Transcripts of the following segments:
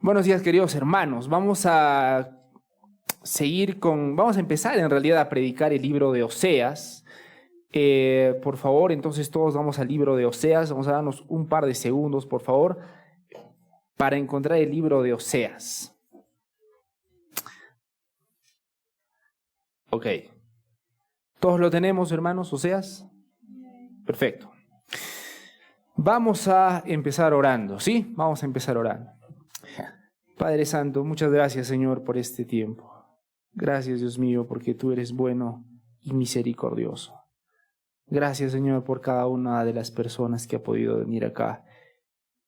Buenos días, queridos hermanos. Vamos a empezar en realidad a predicar el libro de Oseas. Por favor, entonces todos vamos al libro de Oseas. Vamos a darnos un par de segundos, por favor, para encontrar el libro de Oseas. Ok. ¿Todos lo tenemos, hermanos, Oseas? Perfecto. Vamos a empezar orando, ¿sí? Vamos a empezar orando. Padre Santo, muchas gracias, Señor, por este tiempo. Gracias, Dios mío, porque tú eres bueno y misericordioso. Gracias, Señor, por cada una de las personas que ha podido venir acá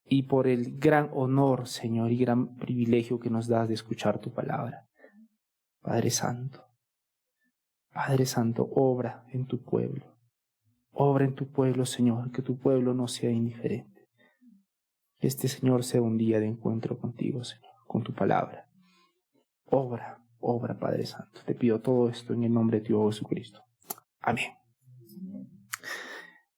y por el gran honor, Señor, y gran privilegio que nos das de escuchar tu palabra. Padre Santo, obra en tu pueblo. Obra en tu pueblo, Señor, que tu pueblo no sea indiferente. Que este, Señor, sea un día de encuentro contigo, Señor, con tu palabra. Obra, Padre Santo. Te pido todo esto en el nombre de tu Hijo Jesucristo. Amén.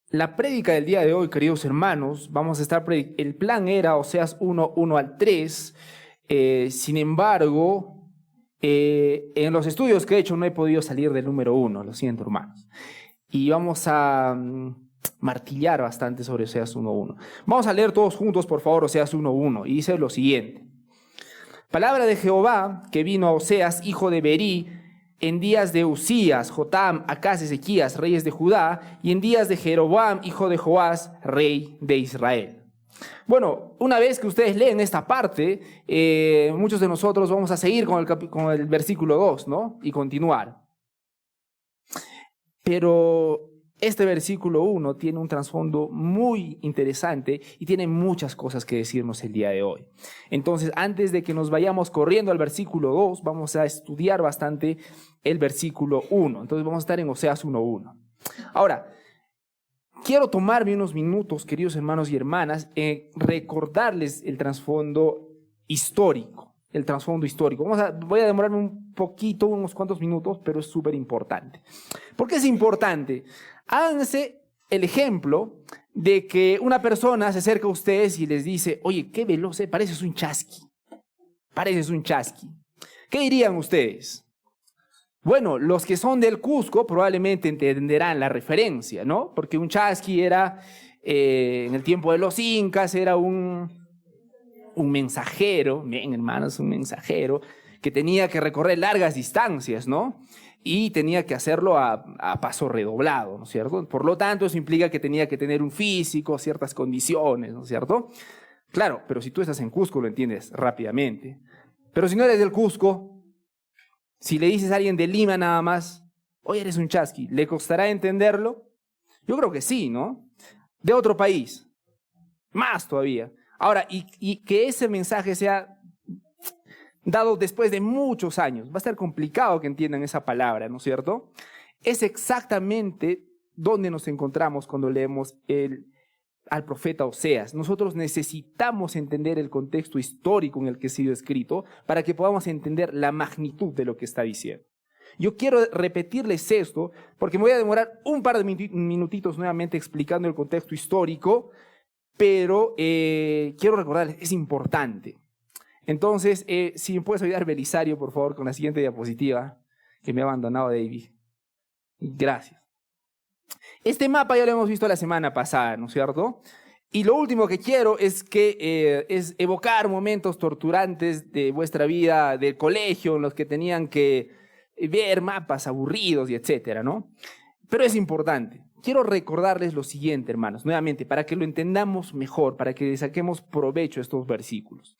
La prédica del día de hoy, queridos hermanos, vamos a estar el plan era Oseas 1 al 3. Sin embargo, en los estudios que he hecho no he podido salir del número 1, lo siento, hermanos. Y vamos a martillar bastante sobre Oseas 1.1. Vamos a leer todos juntos, por favor, Oseas 1.1, y dice lo siguiente. Palabra de Jehová que vino a Oseas, hijo de Berí, en días de Usías, Jotam, Acaz, Ezequías, reyes de Judá, y en días de Jeroboam, hijo de Joás, rey de Israel. Bueno, una vez que ustedes leen esta parte, muchos de nosotros vamos a seguir con el versículo 2, ¿no? Y continuar. Pero este versículo 1 tiene un trasfondo muy interesante y tiene muchas cosas que decirnos el día de hoy. Entonces, antes de que nos vayamos corriendo al versículo 2, vamos a estudiar bastante el versículo 1. Entonces, vamos a estar en Oseas 1.1. Ahora, quiero tomarme unos minutos, queridos hermanos y hermanas, recordarles el trasfondo histórico. Voy a demorarme un poquito, unos cuantos minutos, pero es súper importante. ¿Por qué es importante? Háganse el ejemplo de que una persona se acerca a ustedes y les dice, oye, qué veloz, pareces un chasqui. ¿Qué dirían ustedes? Bueno, los que son del Cusco probablemente entenderán la referencia, ¿no? Porque un chasqui era, en el tiempo de los incas, era un mensajero, bien hermanos, un mensajero que tenía que recorrer largas distancias, ¿no? Y tenía que hacerlo a paso redoblado, ¿no es cierto? Por lo tanto, eso implica que tenía que tener un físico, ciertas condiciones, ¿no es cierto? Claro, pero si tú estás en Cusco lo entiendes rápidamente. Pero si no eres del Cusco, si le dices a alguien de Lima nada más, oye, eres un chasqui, ¿le costará entenderlo? Yo creo que sí, ¿no? De otro país, más todavía. Ahora, y que ese mensaje sea dado después de muchos años, va a ser complicado que entiendan esa palabra, ¿no es cierto? Es exactamente donde nos encontramos cuando leemos al profeta Oseas. Nosotros necesitamos entender el contexto histórico en el que ha sido escrito para que podamos entender la magnitud de lo que está diciendo. Yo quiero repetirles esto porque me voy a demorar un par de minutitos nuevamente explicando el contexto histórico, pero quiero recordarles, es importante. Entonces, si me puedes ayudar, Belisario, por favor, con la siguiente diapositiva, que me ha abandonado David. Gracias. Este mapa ya lo hemos visto la semana pasada, ¿no es cierto? Y lo último que quiero es evocar momentos torturantes de vuestra vida del colegio, en los que tenían que ver mapas aburridos y etcétera, ¿no? Pero es importante. Quiero recordarles lo siguiente, hermanos, nuevamente, para que lo entendamos mejor, para que le saquemos provecho a estos versículos.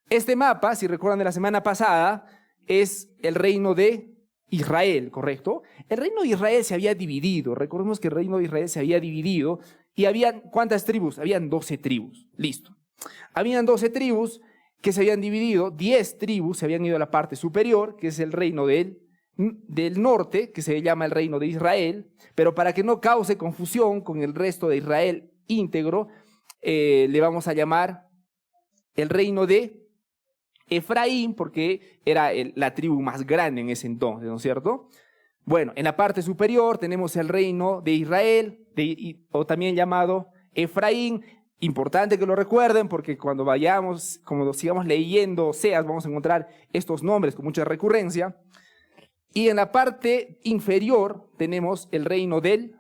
Este mapa, si recuerdan de la semana pasada, es el reino de Israel, ¿correcto? El reino de Israel se había dividido. Recordemos que el reino de Israel se había dividido y habían, ¿cuántas tribus? Habían 12 tribus. Listo. Habían 12 tribus que se habían dividido, 10 tribus se habían ido a la parte superior, que es el reino del norte, que se llama el reino de Israel, pero para que no cause confusión con el resto de Israel íntegro, le vamos a llamar el reino de Efraín, porque era la tribu más grande en ese entonces, ¿no es cierto? Bueno, en la parte superior tenemos el reino de Israel, o también llamado Efraín, Importante que lo recuerden porque cuando vayamos, como sigamos leyendo Oseas, vamos a encontrar estos nombres con mucha recurrencia. Y en la parte inferior tenemos el reino del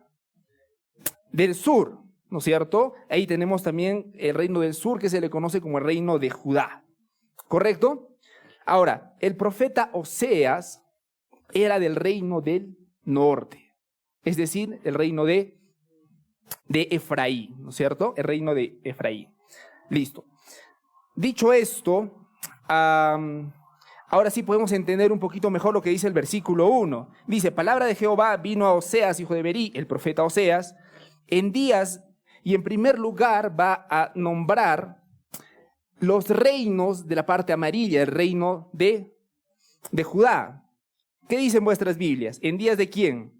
sur, ¿no es cierto? Ahí tenemos también el reino del sur, que se le conoce como el reino de Judá, ¿correcto? Ahora, el profeta Oseas era del reino del norte, es decir, el reino de Efraín, ¿no es cierto? El reino de Efraín. Listo. Dicho esto, ahora sí podemos entender un poquito mejor lo que dice el versículo 1. Dice, palabra de Jehová vino a Oseas, hijo de Berí, el profeta Oseas, en días, y en primer lugar va a nombrar los reinos de la parte amarilla, el reino de Judá. ¿Qué dicen vuestras Biblias? ¿En días de quién?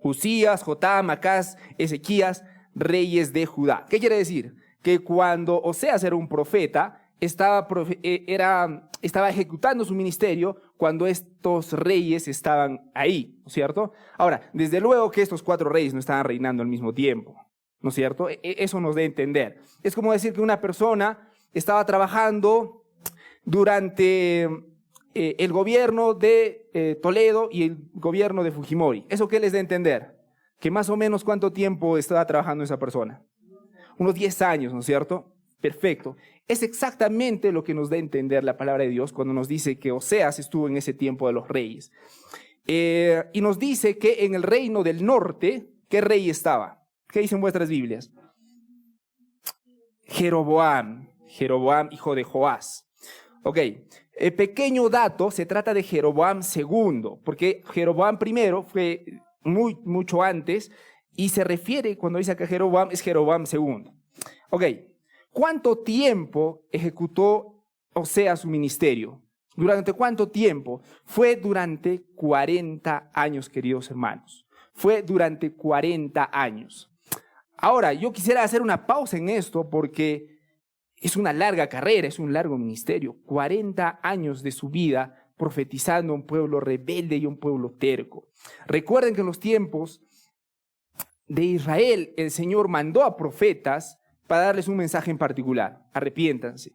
Usías, Jotam, Acaz, Ezequías, reyes de Judá. ¿Qué quiere decir? Que cuando Oseas era un profeta, estaba ejecutando su ministerio cuando estos reyes estaban ahí, ¿no es cierto? Ahora, desde luego que estos 4 reyes no estaban reinando al mismo tiempo, ¿no es cierto? Eso nos da a entender. Es como decir que una persona estaba trabajando durante el gobierno de Toledo y el gobierno de Fujimori. ¿Eso qué les da a entender? Que más o menos cuánto tiempo estaba trabajando esa persona. Unos 10 años, ¿no es cierto? Perfecto. Es exactamente lo que nos da a entender la palabra de Dios cuando nos dice que Oseas estuvo en ese tiempo de los reyes. Y nos dice que en el reino del norte, ¿qué rey estaba? ¿Qué dicen vuestras Biblias? Jeroboam, hijo de Joás. Ok, pequeño dato, se trata de Jeroboam II, porque Jeroboam I fue mucho antes y se refiere, cuando dice que Jeroboam, es Jeroboam II. Ok, ¿cuánto tiempo ejecutó Oseas su ministerio? ¿Durante cuánto tiempo? Fue durante 40 años, queridos hermanos. Fue durante 40 años. Ahora, yo quisiera hacer una pausa en esto porque es una larga carrera, es un largo ministerio. 40 años de su vida profetizando a un pueblo rebelde y a un pueblo terco. Recuerden que en los tiempos de Israel, el Señor mandó a profetas para darles un mensaje en particular. Arrepiéntanse.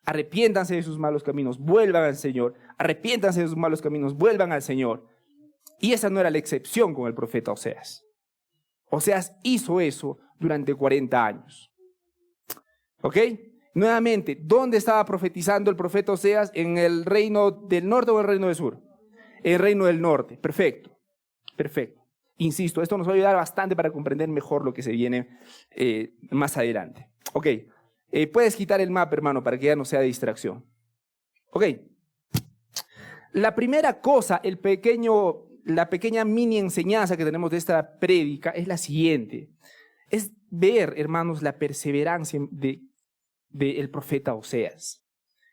Arrepiéntanse de sus malos caminos, vuelvan al Señor. Arrepiéntanse de sus malos caminos, vuelvan al Señor. Y esa no era la excepción con el profeta Oseas. Oseas hizo eso durante 40 años. ¿Ok? Nuevamente, ¿dónde estaba profetizando el profeta Oseas? ¿En el reino del norte o en el reino del sur? En el reino del norte. Perfecto. Perfecto. Insisto, esto nos va a ayudar bastante para comprender mejor lo que se viene más adelante. Ok. Puedes quitar el mapa, hermano, para que ya no sea de distracción. Ok. La primera cosa, la pequeña mini enseñanza que tenemos de esta prédica es la siguiente. Es ver, hermanos, la perseverancia del profeta Oseas.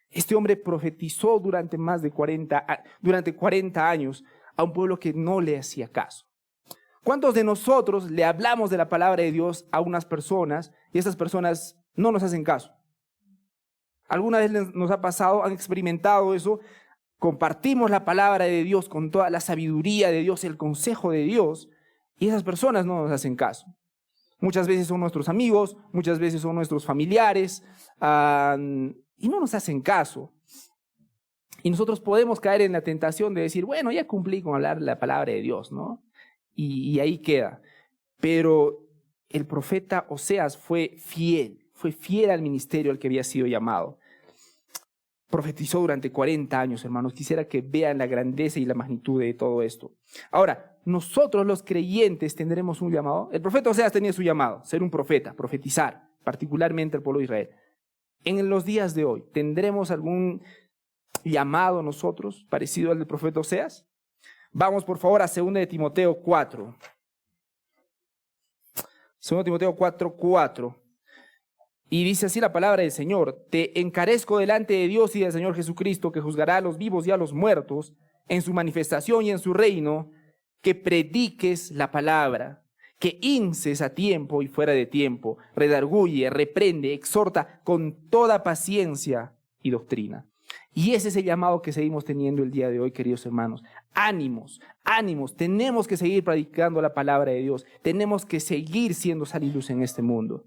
Este hombre profetizó durante 40 años a un pueblo que no le hacía caso. ¿Cuántos de nosotros le hablamos de la palabra de Dios a unas personas y esas personas no nos hacen caso? ¿Alguna vez nos ha pasado, han experimentado eso? Compartimos la palabra de Dios con toda la sabiduría de Dios, el consejo de Dios, y esas personas no nos hacen caso. Muchas veces son nuestros amigos, muchas veces son nuestros familiares, y no nos hacen caso. Y nosotros podemos caer en la tentación de decir, bueno, ya cumplí con hablar la palabra de Dios, ¿no? Y ahí queda. Pero el profeta Oseas fue fiel al ministerio al que había sido llamado. Profetizó durante 40 años, hermanos. Quisiera que vean la grandeza y la magnitud de todo esto. Ahora, nosotros los creyentes tendremos un llamado. El profeta Oseas tenía su llamado, ser un profeta, profetizar, particularmente al pueblo de Israel. En los días de hoy, ¿tendremos algún llamado nosotros parecido al del profeta Oseas? Vamos, por favor, a 2 de Timoteo 4. 2 Timoteo 4:4. Y dice así la palabra del Señor: te encarezco delante de Dios y del Señor Jesucristo, que juzgará a los vivos y a los muertos en su manifestación y en su reino, que prediques la palabra, que inces a tiempo y fuera de tiempo, redarguye, reprende, exhorta con toda paciencia y doctrina. Y ese es el llamado que seguimos teniendo el día de hoy, queridos hermanos. Ánimos, ánimos. Tenemos que seguir predicando la palabra de Dios. Tenemos que seguir siendo sal y luz en este mundo.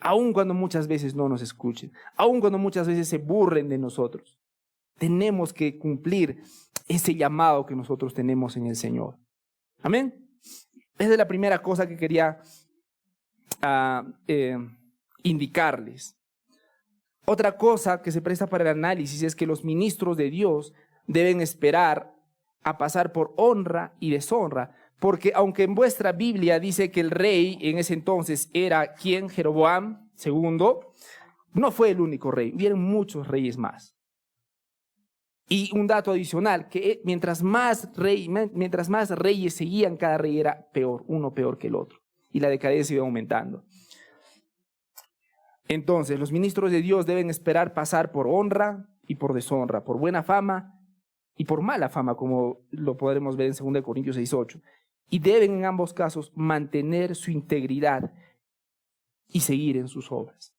aun cuando muchas veces no nos escuchen, aun cuando muchas veces se burlen de nosotros. Tenemos que cumplir ese llamado que nosotros tenemos en el Señor. Amén. Esa es la primera cosa que quería indicarles. Otra cosa que se presta para el análisis es que los ministros de Dios deben esperar a pasar por honra y deshonra, porque aunque en vuestra Biblia dice que el rey en ese entonces era ¿quién? Jeroboam II, no fue el único rey, hubieron muchos reyes más. Y un dato adicional, que mientras más reyes seguían, cada rey era peor, uno peor que el otro, y la decadencia iba aumentando. Entonces, los ministros de Dios deben esperar pasar por honra y por deshonra, por buena fama y por mala fama, como lo podremos ver en 2 Corintios 6:8. Y deben en ambos casos mantener su integridad y seguir en sus obras.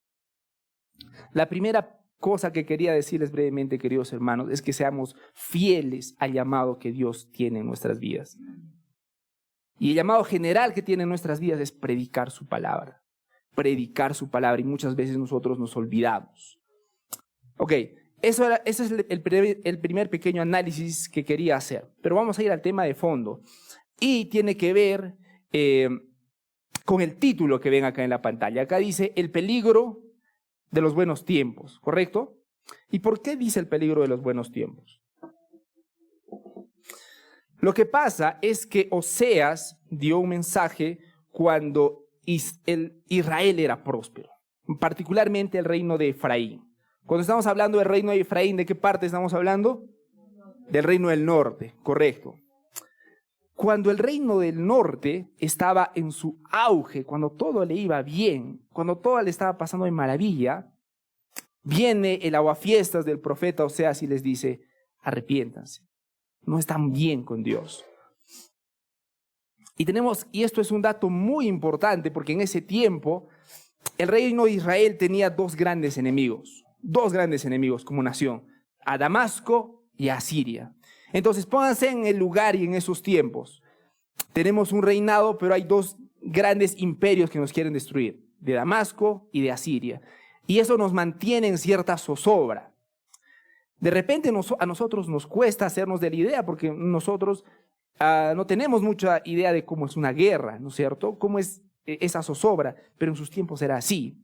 La primera cosa que quería decirles brevemente, queridos hermanos, es que seamos fieles al llamado que Dios tiene en nuestras vidas. Y el llamado general que tiene en nuestras vidas es predicar su palabra. Predicar su palabra, y muchas veces nosotros nos olvidamos. Ok, ese es el primer pequeño análisis que quería hacer. Pero vamos a ir al tema de fondo. Y tiene que ver con el título que ven acá en la pantalla. Acá dice el peligro de los buenos tiempos, ¿correcto? ¿Y por qué dice el peligro de los buenos tiempos? Lo que pasa es que Oseas dio un mensaje cuando Israel era próspero, particularmente el reino de Efraín. Cuando estamos hablando del reino de Efraín, ¿de qué parte estamos hablando? Del reino del norte, correcto. Cuando el reino del norte estaba en su auge, cuando todo le iba bien, cuando todo le estaba pasando de maravilla, viene el aguafiestas del profeta Oseas y les dice, arrepiéntanse, no están bien con Dios. Y esto es un dato muy importante porque en ese tiempo el reino de Israel tenía dos grandes enemigos como nación, a Damasco y a Siria. Entonces pónganse en el lugar y en esos tiempos. Tenemos un reinado, pero hay dos grandes imperios que nos quieren destruir, de Damasco y de Asiria. Y eso nos mantiene en cierta zozobra. De repente a nosotros nos cuesta hacernos de la idea, porque nosotros no tenemos mucha idea de cómo es una guerra, ¿no es cierto? Cómo es esa zozobra, pero en sus tiempos era así.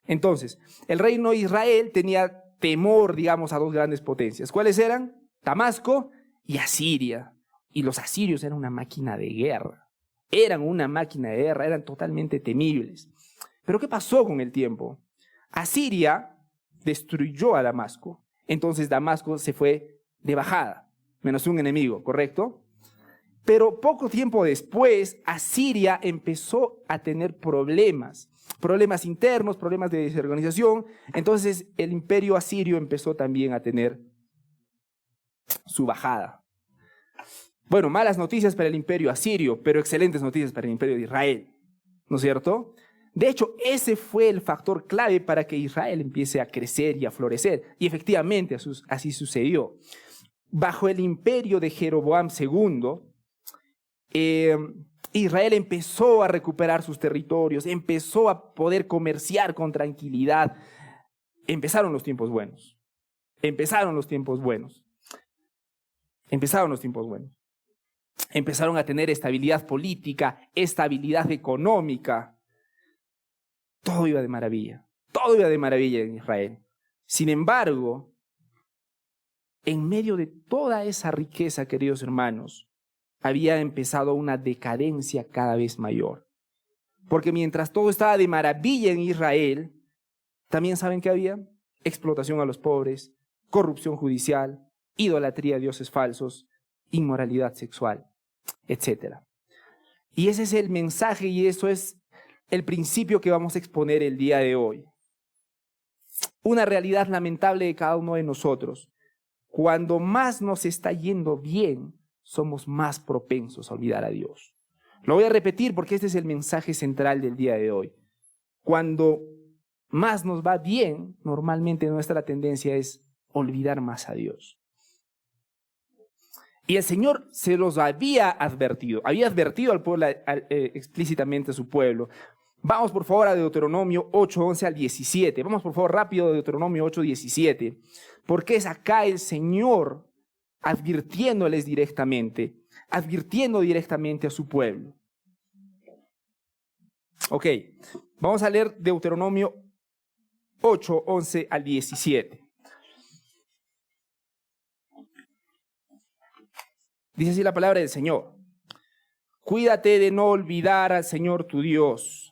Entonces, el reino de Israel tenía temor, digamos, a dos grandes potencias. ¿Cuáles eran? Damasco y Asiria. Y los asirios eran una máquina de guerra. Eran totalmente temibles. Pero ¿qué pasó con el tiempo? Asiria destruyó a Damasco. Entonces Damasco se fue de bajada, menos un enemigo, ¿correcto? Pero poco tiempo después, Asiria empezó a tener problemas internos, problemas de desorganización. Entonces el imperio asirio empezó también a tener su bajada. Bueno, malas noticias para el imperio asirio, pero excelentes noticias para el imperio de Israel, ¿no es cierto? De hecho, ese fue el factor clave para que Israel empiece a crecer y a florecer. Y efectivamente así sucedió. Bajo el imperio de Jeroboam II, Israel empezó a recuperar sus territorios, empezó a poder comerciar con tranquilidad. Empezaron los tiempos buenos. Empezaron a tener estabilidad política, estabilidad económica. Todo iba de maravilla en Israel. Sin embargo, en medio de toda esa riqueza, queridos hermanos, había empezado una decadencia cada vez mayor. Porque mientras todo estaba de maravilla en Israel, también saben que había explotación a los pobres, corrupción judicial, idolatría a dioses falsos, inmoralidad sexual, etc. Y ese es el mensaje y eso es el principio que vamos a exponer el día de hoy. Una realidad lamentable de cada uno de nosotros. Cuando más nos está yendo bien, somos más propensos a olvidar a Dios. Lo voy a repetir porque este es el mensaje central del día de hoy. Cuando más nos va bien, normalmente nuestra tendencia es olvidar más a Dios. Y el Señor se los había advertido al pueblo, explícitamente a su pueblo. Vamos por favor a Deuteronomio 8, 11 al 17. Vamos por favor rápido a Deuteronomio 8, 17. Porque es acá el Señor advirtiendo directamente a su pueblo. Ok, vamos a leer Deuteronomio 8, 11 al 17. Dice así la palabra del Señor. Cuídate de no olvidar al Señor tu Dios.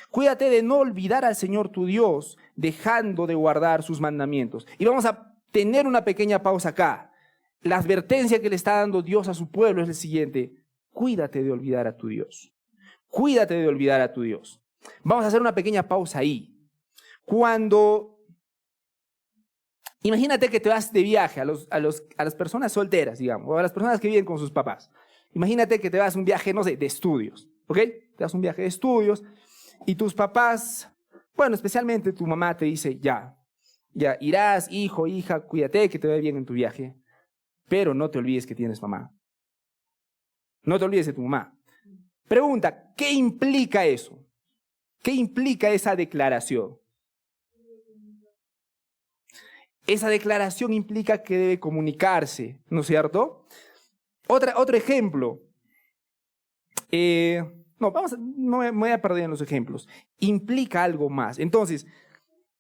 Cuídate de no olvidar al Señor tu Dios, dejando de guardar sus mandamientos. Y vamos a tener una pequeña pausa acá. La advertencia que le está dando Dios a su pueblo es el siguiente. Cuídate de olvidar a tu Dios. Cuídate de olvidar a tu Dios. Vamos a hacer una pequeña pausa ahí. Imagínate que te vas de viaje a las personas solteras, digamos, o a las personas que viven con sus papás. Imagínate que te vas un viaje, no sé, de estudios, ¿ok? Te vas un viaje de estudios y tus papás, bueno, especialmente tu mamá te dice, ya irás, hijo, hija, cuídate, que te vaya bien en tu viaje, pero no te olvides que tienes mamá. No te olvides de tu mamá. Pregunta, ¿qué implica eso? ¿Qué implica esa declaración? Esa declaración implica que debe comunicarse, ¿no es cierto? Otro ejemplo. No me voy a perder en los ejemplos. Implica algo más. Entonces,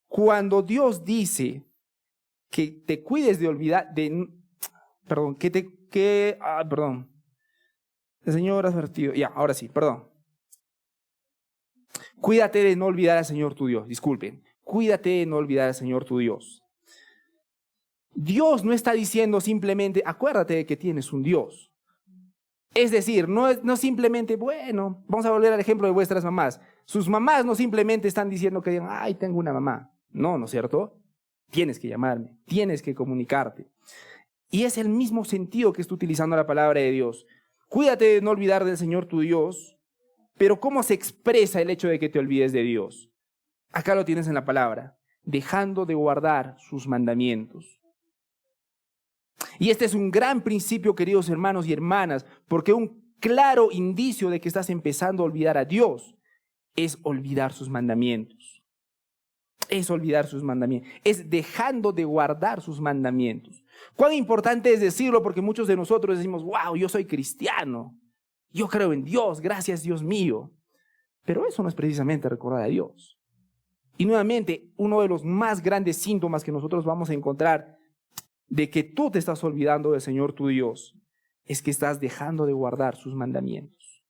cuando Dios dice que te cuides de olvidar, El Señor ha advertido. Ya, ahora sí, perdón. Cuídate de no olvidar al Señor tu Dios. Disculpen. Cuídate de no olvidar al Señor tu Dios. Dios no está diciendo simplemente, acuérdate de que tienes un Dios. Es decir, no simplemente, bueno, vamos a volver al ejemplo de vuestras mamás. Sus mamás no simplemente están diciendo que digan, ay, tengo una mamá. No, ¿no es cierto? Tienes que llamarme, tienes que comunicarte. Y es el mismo sentido que está utilizando la palabra de Dios. Cuídate de no olvidar del Señor tu Dios, pero ¿cómo se expresa el hecho de que te olvides de Dios? Acá lo tienes en la palabra, dejando de guardar sus mandamientos. Y este es un gran principio, queridos hermanos y hermanas, porque un claro indicio de que estás empezando a olvidar a Dios es olvidar sus mandamientos. Es olvidar sus mandamientos. Es dejando de guardar sus mandamientos. Cuán importante es decirlo, porque muchos de nosotros decimos, wow, yo soy cristiano. Yo creo en Dios, gracias Dios mío. Pero eso no es precisamente recordar a Dios. Y nuevamente, uno de los más grandes síntomas que nosotros vamos a encontrar de que tú te estás olvidando del Señor tu Dios, es que estás dejando de guardar sus mandamientos.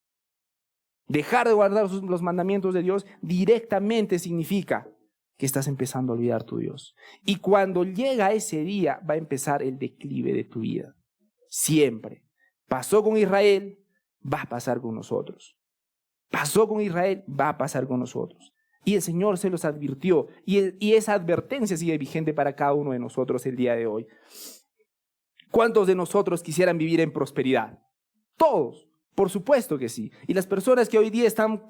Dejar de guardar los mandamientos de Dios directamente significa que estás empezando a olvidar tu Dios. Y cuando llega ese día, va a empezar el declive de tu vida. Siempre. Pasó con Israel, va a pasar con nosotros. Pasó con Israel, va a pasar con nosotros. Y el Señor se los advirtió. Y esa advertencia sigue vigente para cada uno de nosotros el día de hoy. ¿Cuántos de nosotros quisieran vivir en prosperidad? Todos, por supuesto que sí. Y las personas que hoy día están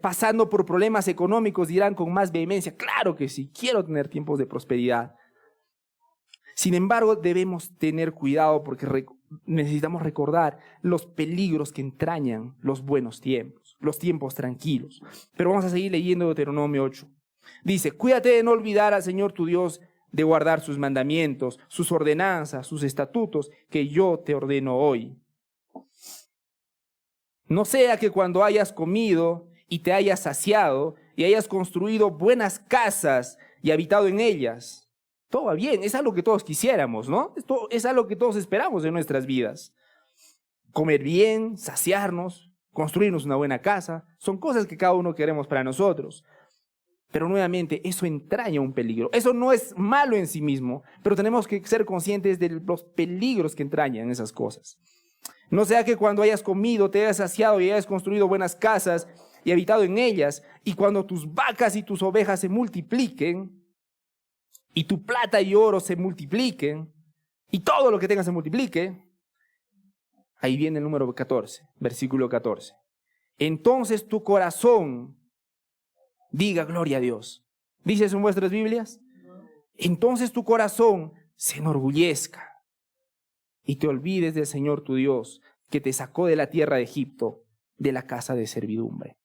pasando por problemas económicos dirán con más vehemencia, claro que sí, quiero tener tiempos de prosperidad. Sin embargo, debemos tener cuidado porque necesitamos recordar los peligros que entrañan los buenos tiempos, los tiempos tranquilos. Pero vamos a seguir leyendo Deuteronomio 8. Dice, cuídate de no olvidar al Señor tu Dios, de guardar sus mandamientos, sus ordenanzas, sus estatutos, que yo te ordeno hoy. No sea que cuando hayas comido y te hayas saciado y hayas construido buenas casas y habitado en ellas, todo va bien, es algo que todos quisiéramos, ¿no? Esto es algo que todos esperamos en nuestras vidas. Comer bien, saciarnos, construirnos una buena casa, son cosas que cada uno queremos para nosotros. Pero nuevamente, eso entraña un peligro. Eso no es malo en sí mismo, pero tenemos que ser conscientes de los peligros que entrañan esas cosas. No sea que cuando hayas comido, te hayas saciado y hayas construido buenas casas y habitado en ellas, y cuando tus vacas y tus ovejas se multipliquen, y tu plata y oro se multipliquen, y todo lo que tengas se multiplique, ahí viene el número 14, versículo 14. Entonces tu corazón diga gloria a Dios. ¿Dice eso en vuestras Biblias? Entonces tu corazón se enorgullezca y te olvides del Señor tu Dios, que te sacó de la tierra de Egipto, de la casa de servidumbre.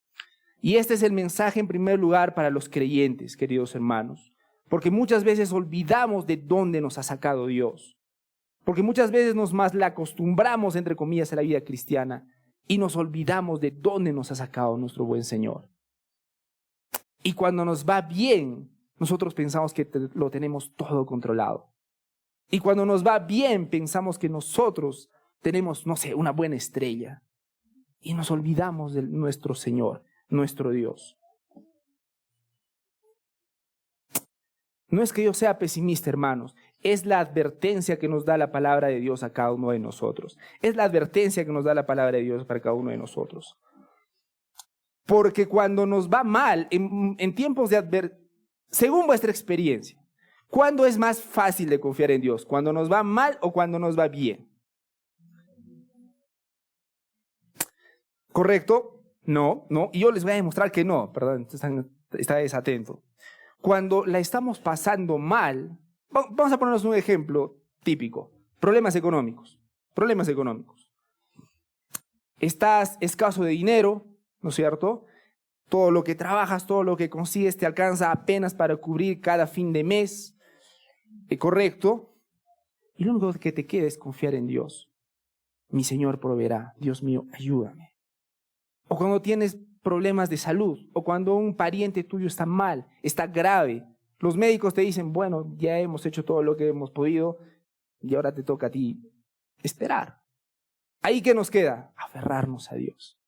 Y este es el mensaje en primer lugar para los creyentes, queridos hermanos, porque muchas veces olvidamos de dónde nos ha sacado Dios, porque muchas veces nos mal acostumbramos, entre comillas, a la vida cristiana y nos olvidamos de dónde nos ha sacado nuestro buen Señor. Y cuando nos va bien, nosotros pensamos que lo tenemos todo controlado. Y cuando nos va bien, pensamos que nosotros tenemos, no sé, una buena estrella. Y nos olvidamos de nuestro Señor, nuestro Dios. No es que yo sea pesimista, hermanos. Es la advertencia que nos da la palabra de Dios a cada uno de nosotros. Es la advertencia que nos da la palabra de Dios para cada uno de nosotros. Porque cuando nos va mal, en tiempos de según vuestra experiencia, ¿cuándo es más fácil de confiar en Dios? ¿Cuando nos va mal o cuando nos va bien? ¿Correcto? No. Y yo les voy a demostrar que no, perdón, está desatento. Cuando la estamos pasando mal, vamos a ponernos un ejemplo típico. Problemas económicos. Estás escaso de dinero, ¿no es cierto? Todo lo que trabajas, todo lo que consigues te alcanza apenas para cubrir cada fin de mes. ¿Correcto? Y lo único que te queda es confiar en Dios. Mi Señor proveerá. Dios mío, ayúdame. O cuando tienes problemas de salud, o cuando un pariente tuyo está mal, está grave, los médicos te dicen, bueno, ya hemos hecho todo lo que hemos podido y ahora te toca a ti esperar. ¿Ahí qué nos queda? Aferrarnos a Dios.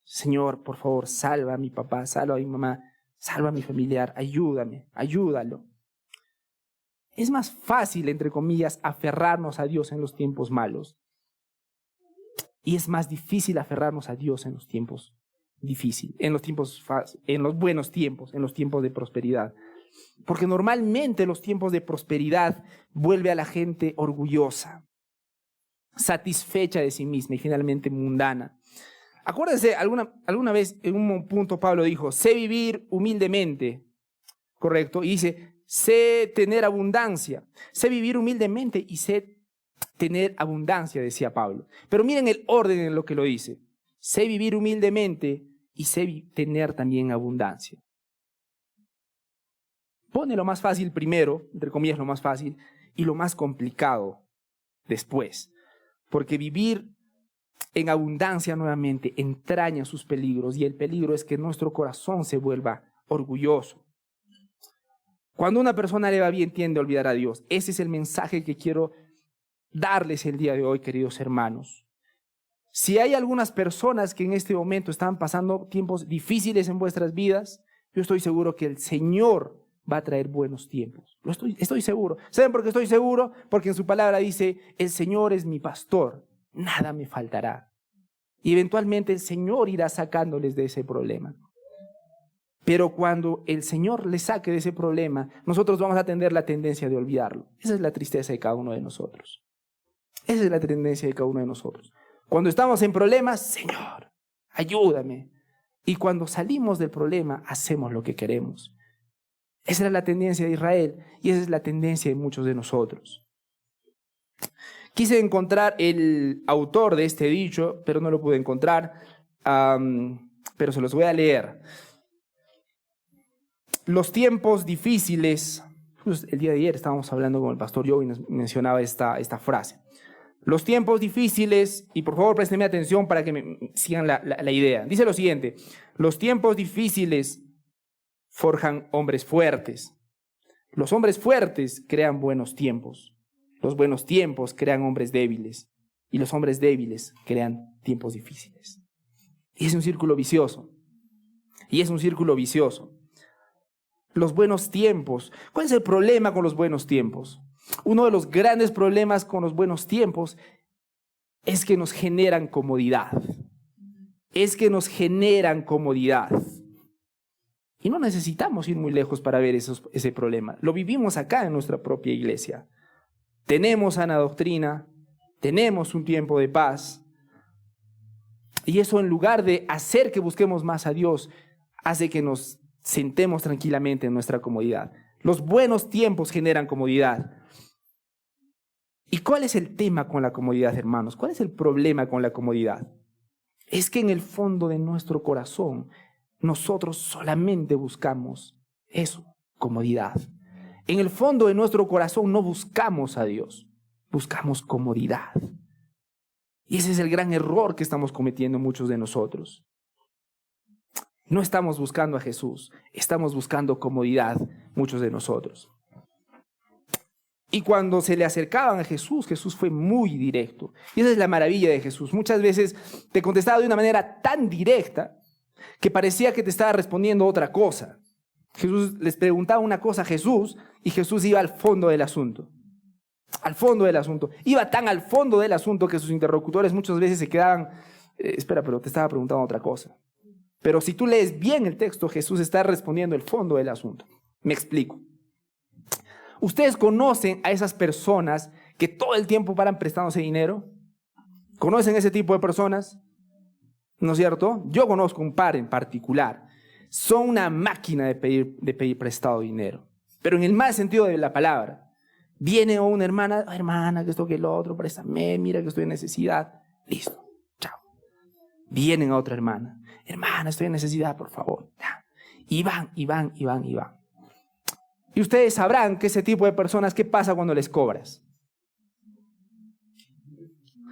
Señor, por favor, salva a mi papá, salva a mi mamá, salva a mi familiar, ayúdame, ayúdalo. Es más fácil, entre comillas, aferrarnos a Dios en los tiempos malos. Y es más difícil aferrarnos a Dios en los tiempos difíciles, en los buenos tiempos, en los tiempos de prosperidad. Porque normalmente los tiempos de prosperidad vuelve a la gente orgullosa, satisfecha de sí misma y finalmente mundana. Acuérdense, alguna vez en un punto Pablo dijo, sé vivir humildemente, ¿correcto? Y dice, sé tener abundancia, sé vivir humildemente y sé tener abundancia, decía Pablo. Pero miren el orden en lo que lo dice. Sé vivir humildemente y sé tener también abundancia. Pone lo más fácil primero, entre comillas lo más fácil, y lo más complicado después. Porque vivir en abundancia nuevamente entraña sus peligros y el peligro es que nuestro corazón se vuelva orgulloso. Cuando una persona le va bien tiende a olvidar a Dios. Ese es el mensaje que quiero darles el día de hoy, queridos hermanos. Si hay algunas personas que en este momento están pasando tiempos difíciles en vuestras vidas, yo estoy seguro que el Señor va a traer buenos tiempos. Estoy seguro. ¿Saben por qué estoy seguro? Porque en su palabra dice, el Señor es mi pastor, nada me faltará. Y eventualmente el Señor irá sacándoles de ese problema. Pero cuando el Señor les saque de ese problema, nosotros vamos a tener la tendencia de olvidarlo. Esa es la tristeza de cada uno de nosotros. Esa es la tendencia de cada uno de nosotros. Cuando estamos en problemas, Señor, ayúdame. Y cuando salimos del problema, hacemos lo que queremos. Esa era la tendencia de Israel y esa es la tendencia de muchos de nosotros. Quise encontrar el autor de este dicho, pero no lo pude encontrar, pero se los voy a leer. Los tiempos difíciles, el día de ayer estábamos hablando con el pastor Joe y nos mencionaba esta frase. Los tiempos difíciles, y por favor préstenme atención para que me sigan la idea. Dice lo siguiente, los tiempos difíciles forjan hombres fuertes. Los hombres fuertes crean buenos tiempos. Los buenos tiempos crean hombres débiles. Y los hombres débiles crean tiempos difíciles. Y es un círculo vicioso. Los buenos tiempos. ¿Cuál es el problema con los buenos tiempos? Uno de los grandes problemas con los buenos tiempos es que nos generan comodidad. Y no necesitamos ir muy lejos para ver ese problema. Lo vivimos acá en nuestra propia iglesia. Tenemos sana doctrina, tenemos un tiempo de paz. Y eso, en lugar de hacer que busquemos más a Dios, hace que nos sentemos tranquilamente en nuestra comodidad. Los buenos tiempos generan comodidad. ¿Y cuál es el tema con la comodidad, hermanos? ¿Cuál es el problema con la comodidad? Es que en el fondo de nuestro corazón nosotros solamente buscamos eso, comodidad. En el fondo de nuestro corazón no buscamos a Dios, buscamos comodidad. Y ese es el gran error que estamos cometiendo muchos de nosotros. No estamos buscando a Jesús, estamos buscando comodidad, muchos de nosotros. Y cuando se le acercaban a Jesús, Jesús fue muy directo. Y esa es la maravilla de Jesús. Muchas veces te contestaba de una manera tan directa que parecía que te estaba respondiendo otra cosa. Jesús les preguntaba una cosa a Jesús y Jesús iba al fondo del asunto. Al fondo del asunto. Iba tan al fondo del asunto que sus interlocutores muchas veces se quedaban, espera, pero te estaba preguntando otra cosa. Pero si tú lees bien el texto, Jesús está respondiendo el fondo del asunto. Me explico. ¿Ustedes conocen a esas personas que todo el tiempo paran prestándose dinero? ¿Conocen ese tipo de personas? ¿No es cierto? Yo conozco un par en particular. Son una máquina de pedir prestado dinero. Pero en el mal sentido de la palabra. Viene una hermana, hermana, que esto, que lo otro, préstame, mira que estoy en necesidad. Listo, chao. Vienen a otra hermana. Hermana, estoy en necesidad, por favor. Y van. Y ustedes sabrán que ese tipo de personas, ¿qué pasa cuando les cobras?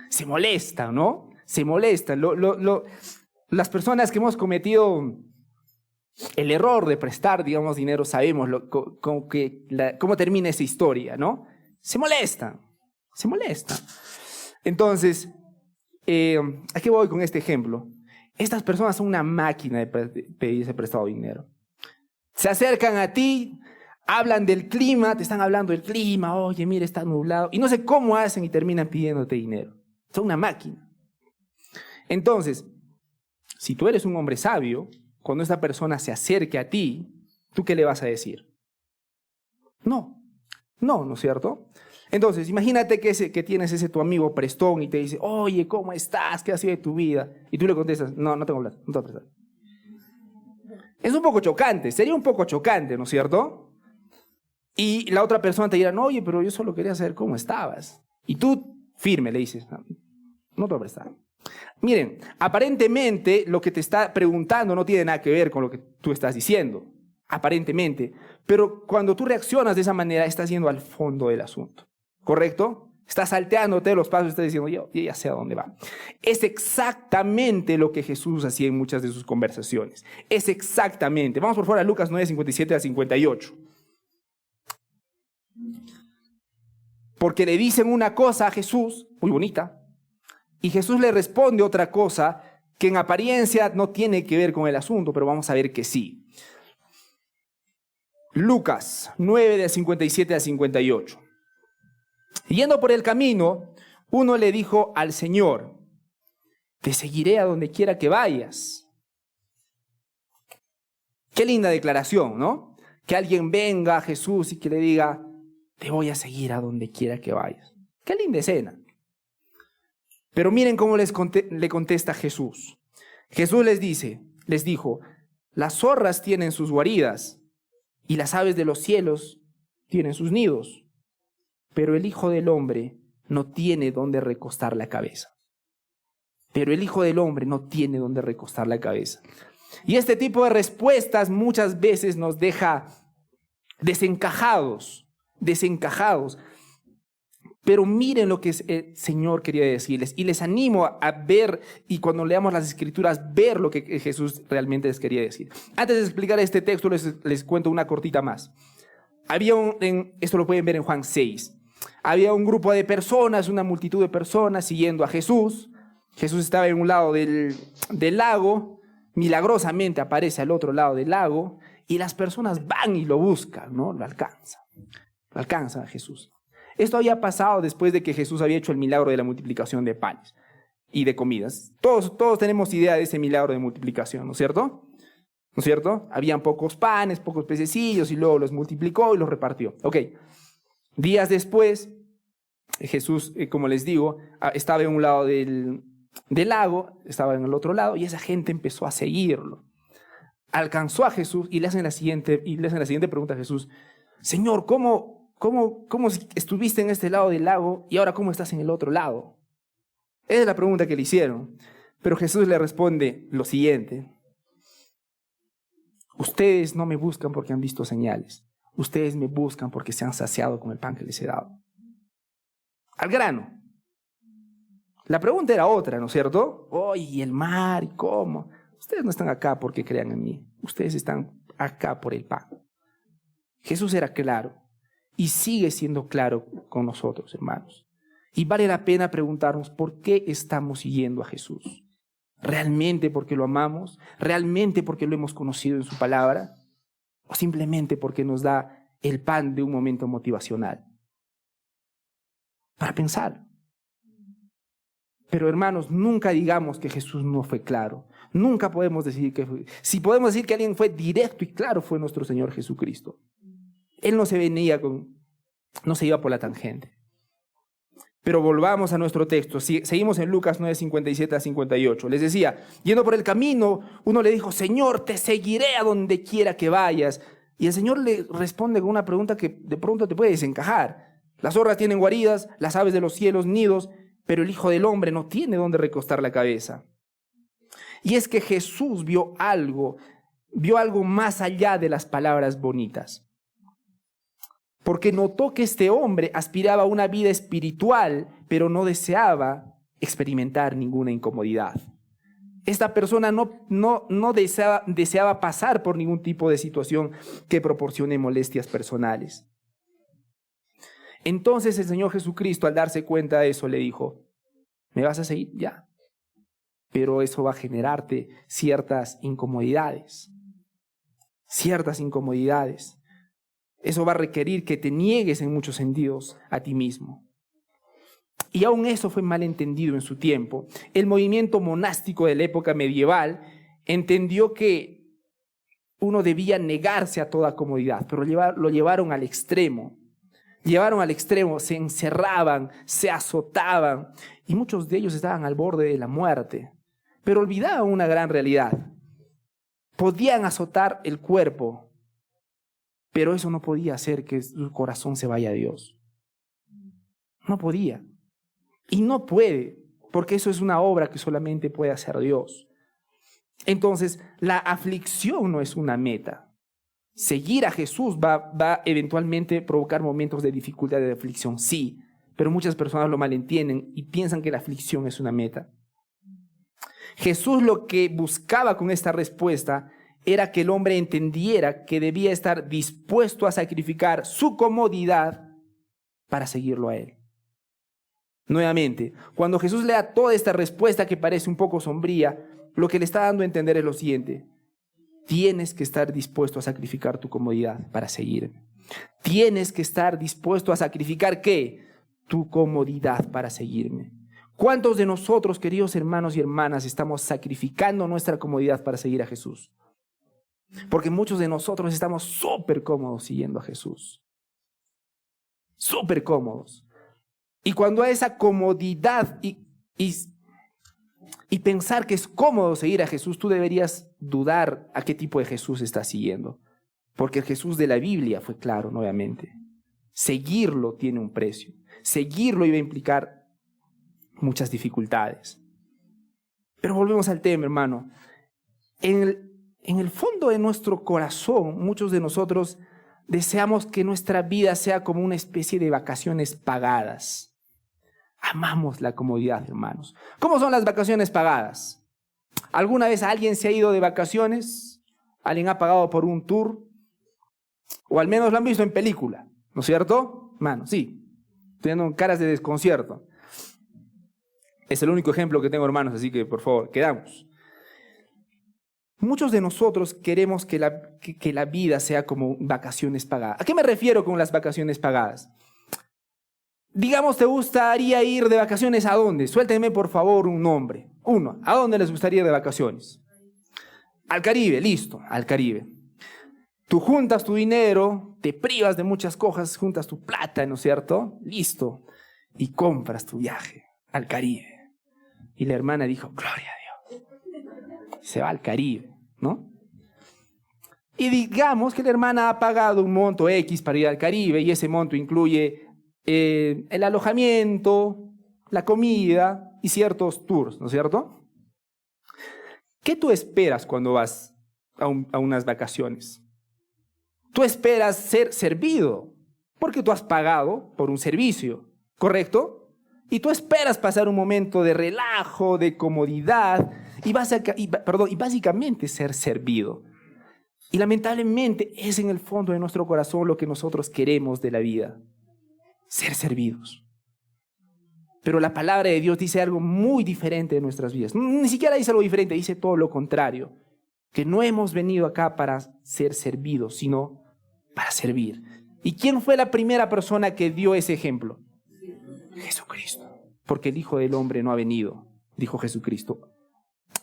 Se molestan, ¿no? Se molestan. Las personas que hemos cometido el error de prestar, digamos, dinero, sabemos cómo termina esa historia, ¿no? Se molestan. Entonces, ¿a qué voy con este ejemplo? Estas personas son una máquina de pedirse prestado dinero. Se acercan a ti, hablan del clima, te están hablando del clima, oye, mira, está nublado, y no sé cómo hacen y terminan pidiéndote dinero. Son una máquina. Entonces, si tú eres un hombre sabio, cuando esta persona se acerque a ti, ¿tú qué le vas a decir? No, ¿no es cierto? Entonces, imagínate que tienes ese tu amigo prestón y te dice, oye, ¿cómo estás? ¿Qué ha sido de tu vida? Y tú le contestas, no tengo plata, no te voy a prestar. Es un poco chocante, sería un poco chocante, ¿no es cierto? Y la otra persona te dirá, no, oye, pero yo solo quería saber cómo estabas. Y tú, firme, le dices, no te voy a prestar. Miren, aparentemente lo que te está preguntando no tiene nada que ver con lo que tú estás diciendo, aparentemente. Pero cuando tú reaccionas de esa manera, estás yendo al fondo del asunto, ¿correcto? Estás salteándote los pasos y estás diciendo, yo ya sé a dónde va. Es exactamente lo que Jesús hacía en muchas de sus conversaciones. Es exactamente. Vamos por favor a Lucas 9, 57 a 58. Porque le dicen una cosa a Jesús, muy bonita, y Jesús le responde otra cosa que en apariencia no tiene que ver con el asunto, pero vamos a ver que sí. Lucas 9, de 57 a 58. Yendo por el camino, uno le dijo al Señor, te seguiré a donde quiera que vayas. Qué linda declaración, ¿no? Que alguien venga a Jesús y que le diga, te voy a seguir a donde quiera que vayas. Qué linda escena. Pero miren cómo le contesta Jesús. Jesús les dijo, las zorras tienen sus guaridas y las aves de los cielos tienen sus nidos, pero el Hijo del Hombre no tiene dónde recostar la cabeza. Pero el Hijo del Hombre no tiene dónde recostar la cabeza. Y este tipo de respuestas muchas veces nos deja desencajados. Pero miren lo que el Señor quería decirles. Y les animo a ver, y cuando leamos las Escrituras, ver lo que Jesús realmente les quería decir. Antes de explicar este texto, les cuento una cortita más. Esto lo pueden ver en Juan 6. Había un grupo de personas, una multitud de personas siguiendo a Jesús. Jesús estaba en un lado del lago. Milagrosamente aparece al otro lado del lago. Y las personas van y lo buscan, ¿no? Lo alcanzan a Jesús. Esto había pasado después de que Jesús había hecho el milagro de la multiplicación de panes y de comidas. Todos tenemos idea de ese milagro de multiplicación, ¿no es cierto? ¿No es cierto? Habían pocos panes, pocos pececillos y luego los multiplicó y los repartió. Ok. Días después, Jesús, como les digo, estaba en un lado del lago, estaba en el otro lado y esa gente empezó a seguirlo. Alcanzó a Jesús y le hacen la siguiente pregunta a Jesús. Señor, ¿cómo estuviste en este lado del lago y ahora cómo estás en el otro lado? Esa es la pregunta que le hicieron. Pero Jesús le responde lo siguiente. Ustedes no me buscan porque han visto señales. Ustedes me buscan porque se han saciado con el pan que les he dado. Al grano. La pregunta era otra, ¿no es cierto? ¿Y el mar? ¿Y cómo? Ustedes no están acá porque crean en mí. Ustedes están acá por el pan. Jesús era claro y sigue siendo claro con nosotros, hermanos. Y vale la pena preguntarnos por qué estamos siguiendo a Jesús. ¿Realmente porque lo amamos? ¿Realmente porque lo hemos conocido en su palabra? ¿O simplemente porque nos da el pan de un momento motivacional? Para pensar. Pero hermanos, nunca digamos que Jesús no fue claro. Nunca podemos decir que fue. Si podemos decir que alguien fue directo y claro, fue nuestro Señor Jesucristo. Él no se iba por la tangente. Pero volvamos a nuestro texto. Seguimos en Lucas 9, 57 a 58. Les decía, yendo por el camino, uno le dijo, Señor, te seguiré a donde quiera que vayas. Y el Señor le responde con una pregunta que de pronto te puede desencajar. Las zorras tienen guaridas, las aves de los cielos nidos, pero el Hijo del Hombre no tiene dónde recostar la cabeza. Y es que Jesús vio algo más allá de las palabras bonitas. Porque notó que este hombre aspiraba a una vida espiritual, pero no deseaba experimentar ninguna incomodidad. Esta persona no deseaba pasar por ningún tipo de situación que proporcione molestias personales. Entonces el Señor Jesucristo, al darse cuenta de eso, le dijo, ¿me vas a seguir? Ya. Pero eso va a generarte ciertas incomodidades. Eso va a requerir que te niegues en muchos sentidos a ti mismo. Y aún eso fue mal entendido en su tiempo. El movimiento monástico de la época medieval entendió que uno debía negarse a toda comodidad, pero lo llevaron al extremo. Se encerraban, se azotaban, y muchos de ellos estaban al borde de la muerte. Pero olvidaban una gran realidad. Podían azotar el cuerpo, pero eso no podía hacer que su corazón se vaya a Dios. No podía. Y no puede, porque eso es una obra que solamente puede hacer Dios. Entonces, la aflicción no es una meta. Seguir a Jesús va eventualmente provocar momentos de dificultad, de aflicción, sí, pero muchas personas lo malentienden y piensan que la aflicción es una meta. Jesús lo que buscaba con esta respuesta era que el hombre entendiera que debía estar dispuesto a sacrificar su comodidad para seguirlo a él. Nuevamente, cuando Jesús le da toda esta respuesta que parece un poco sombría, lo que le está dando a entender es lo siguiente: tienes que estar dispuesto a sacrificar tu comodidad para seguirme. Tienes que estar dispuesto a sacrificar ¿qué? Tu comodidad para seguirme. ¿Cuántos de nosotros, queridos hermanos y hermanas, estamos sacrificando nuestra comodidad para seguir a Jesús? Porque muchos de nosotros estamos súper cómodos siguiendo a Jesús. Súper cómodos. Y cuando hay esa comodidad y pensar que es cómodo seguir a Jesús, tú deberías dudar a qué tipo de Jesús estás siguiendo. Porque el Jesús de la Biblia fue claro, nuevamente. Seguirlo tiene un precio. Seguirlo iba a implicar muchas dificultades. Pero volvemos al tema, hermano. En el fondo de nuestro corazón, muchos de nosotros deseamos que nuestra vida sea como una especie de vacaciones pagadas. Amamos la comodidad, hermanos. ¿Cómo son las vacaciones pagadas? ¿Alguna vez alguien se ha ido de vacaciones? ¿Alguien ha pagado por un tour? O al menos lo han visto en película, ¿no es cierto? Hermano, sí. Teniendo caras de desconcierto. Es el único ejemplo que tengo, hermanos, así que por favor, quedamos. Muchos de nosotros queremos que la vida sea como vacaciones pagadas. ¿A qué me refiero con las vacaciones pagadas? Digamos, ¿te gustaría ir de vacaciones a dónde? Suélteme, por favor, un nombre. Uno, ¿a dónde les gustaría ir de vacaciones? Al Caribe, listo, al Caribe. Tú juntas tu dinero, te privas de muchas cosas, juntas tu plata, ¿no es cierto? Listo. Y compras tu viaje al Caribe. Y la hermana dijo, gloria a Dios. Se va al Caribe, ¿no? Y digamos que la hermana ha pagado un monto X para ir al Caribe y ese monto incluye el alojamiento, la comida y ciertos tours, ¿no es cierto? ¿Qué tú esperas cuando vas a unas vacaciones. Tú esperas ser servido porque tú has pagado por un servicio, ¿correcto? Y tú esperas pasar un momento de relajo, de comodidad y básicamente ser servido. Y lamentablemente es en el fondo de nuestro corazón lo que nosotros queremos de la vida, ser servidos. Pero la palabra de Dios dice algo muy diferente de nuestras vidas. Ni siquiera dice algo diferente, dice todo lo contrario. Que no hemos venido acá para ser servidos, sino para servir. ¿Y quién fue la primera persona que dio ese ejemplo? Jesucristo. Porque el Hijo del Hombre no ha venido, dijo Jesucristo,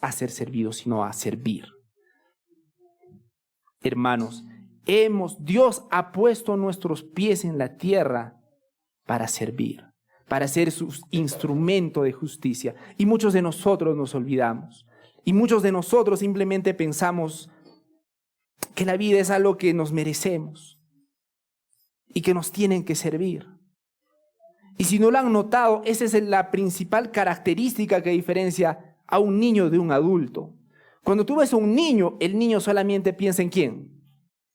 a ser servido, sino a servir. Hermanos, Dios ha puesto nuestros pies en la tierra para servir, para ser su instrumento de justicia. Y muchos de nosotros nos olvidamos. Y muchos de nosotros simplemente pensamos que la vida es algo que nos merecemos y que nos tienen que servir. Y si no lo han notado, esa es la principal característica que diferencia a un niño de un adulto. Cuando tú ves a un niño, el niño solamente piensa ¿en quién?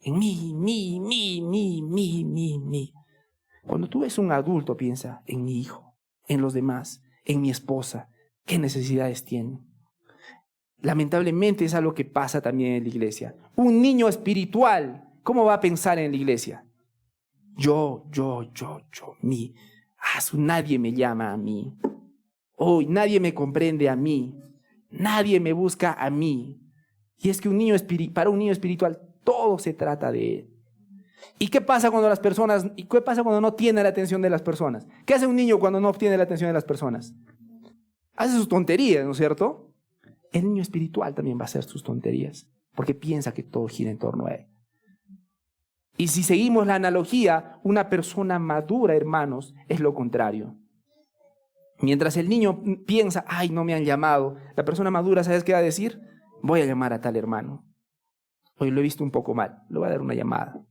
En mí. Cuando tú ves a un adulto, piensa en mi hijo, en los demás, en mi esposa, qué necesidades tienen. Lamentablemente es algo que pasa también en la iglesia. Un niño espiritual, ¿cómo va a pensar en la iglesia? Yo, mí. Nadie me llama a mí. Hoy nadie me comprende a mí. Nadie me busca a mí. Y es que para un niño espiritual todo se trata de él. ¿Y qué pasa cuando no tiene la atención de las personas? ¿Qué hace un niño cuando no obtiene la atención de las personas? Hace sus tonterías, ¿no es cierto? El niño espiritual también va a hacer sus tonterías, porque piensa que todo gira en torno a él. Y si seguimos la analogía, una persona madura, hermanos, es lo contrario. Mientras el niño piensa, ay, no me han llamado, la persona madura, ¿sabes qué va a decir? Voy a llamar a tal hermano. Hoy lo he visto un poco mal, le voy a dar una llamada.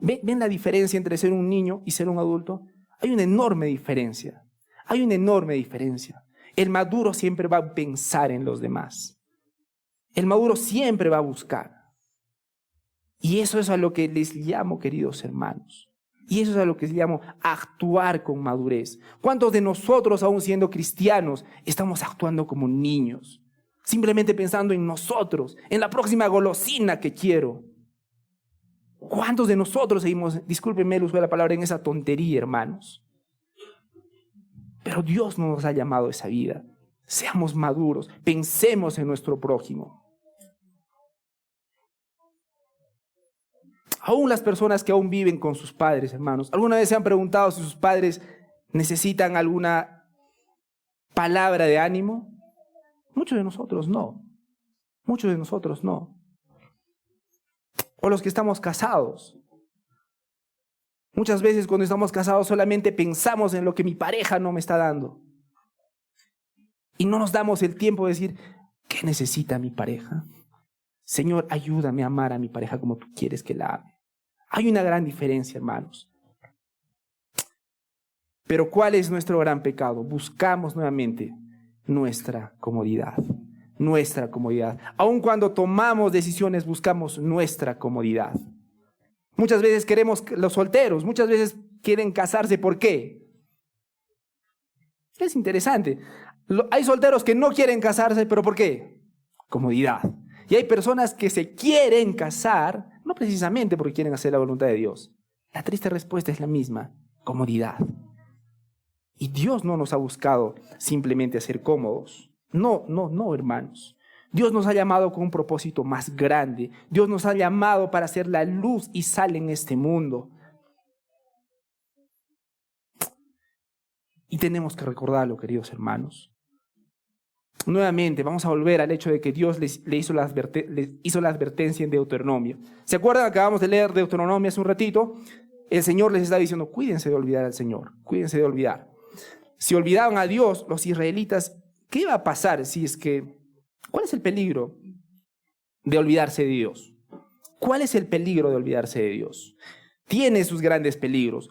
¿Ven la diferencia entre ser un niño y ser un adulto? Hay una enorme diferencia. El maduro siempre va a pensar en los demás. El maduro siempre va a buscar. Y eso es a lo que les llamo, queridos hermanos. Y eso es a lo que les llamo actuar con madurez. ¿Cuántos de nosotros, aún siendo cristianos, estamos actuando como niños? Simplemente pensando en nosotros, en la próxima golosina que quiero. ¿Cuántos de nosotros seguimos, discúlpenme el uso de la palabra, en esa tontería, hermanos? Pero Dios no nos ha llamado a esa vida. Seamos maduros, pensemos en nuestro prójimo. Aún las personas que aún viven con sus padres, hermanos, ¿alguna vez se han preguntado si sus padres necesitan alguna palabra de ánimo? Muchos de nosotros no. O los que estamos casados. Muchas veces cuando estamos casados solamente pensamos en lo que mi pareja no me está dando. Y no nos damos el tiempo de decir, ¿qué necesita mi pareja? Señor, ayúdame a amar a mi pareja como tú quieres que la ame. Hay una gran diferencia, hermanos. Pero ¿cuál es nuestro gran pecado? Buscamos nuevamente nuestra comodidad. Aun cuando tomamos decisiones, buscamos nuestra comodidad. Muchas veces los solteros, muchas veces quieren casarse. ¿Por qué? Es interesante. Hay solteros que no quieren casarse, ¿pero por qué? Comodidad. Y hay personas que se quieren casar, no precisamente porque quieren hacer la voluntad de Dios. La triste respuesta es la misma, comodidad. Y Dios no nos ha buscado simplemente a ser cómodos. No, hermanos. Dios nos ha llamado con un propósito más grande. Dios nos ha llamado para ser la luz y sal en este mundo. Y tenemos que recordarlo, queridos hermanos. Nuevamente, vamos a volver al hecho de que Dios les hizo la advertencia en Deuteronomio. ¿Se acuerdan? Acabamos de leer Deuteronomio hace un ratito. El Señor les está diciendo, cuídense de olvidar al Señor. Cuídense de olvidar. Si olvidaban a Dios, los israelitas, ¿qué iba a pasar ¿cuál es el peligro de olvidarse de Dios? ¿Cuál es el peligro de olvidarse de Dios? Tiene sus grandes peligros.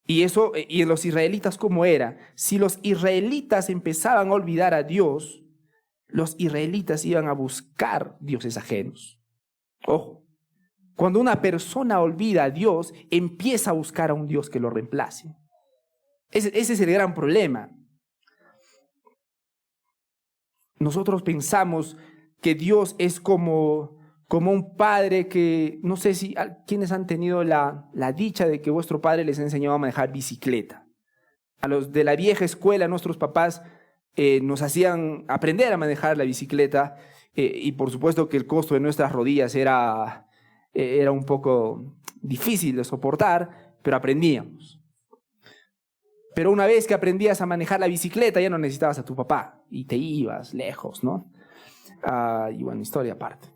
Y en los israelitas, ¿cómo era? Si los israelitas empezaban a olvidar a Dios, los israelitas iban a buscar dioses ajenos. Ojo, cuando una persona olvida a Dios, empieza a buscar a un Dios que lo reemplace. Ese es el gran problema. Nosotros pensamos que Dios es como un padre que, no sé si quienes han tenido la dicha de que vuestro padre les enseñó a manejar bicicleta. A los de la vieja escuela, nuestros papás nos hacían aprender a manejar la bicicleta y por supuesto que el costo de nuestras rodillas era un poco difícil de soportar, pero aprendíamos. Pero una vez que aprendías a manejar la bicicleta ya no necesitabas a tu papá y te ibas lejos, ¿no? Y bueno, historia aparte.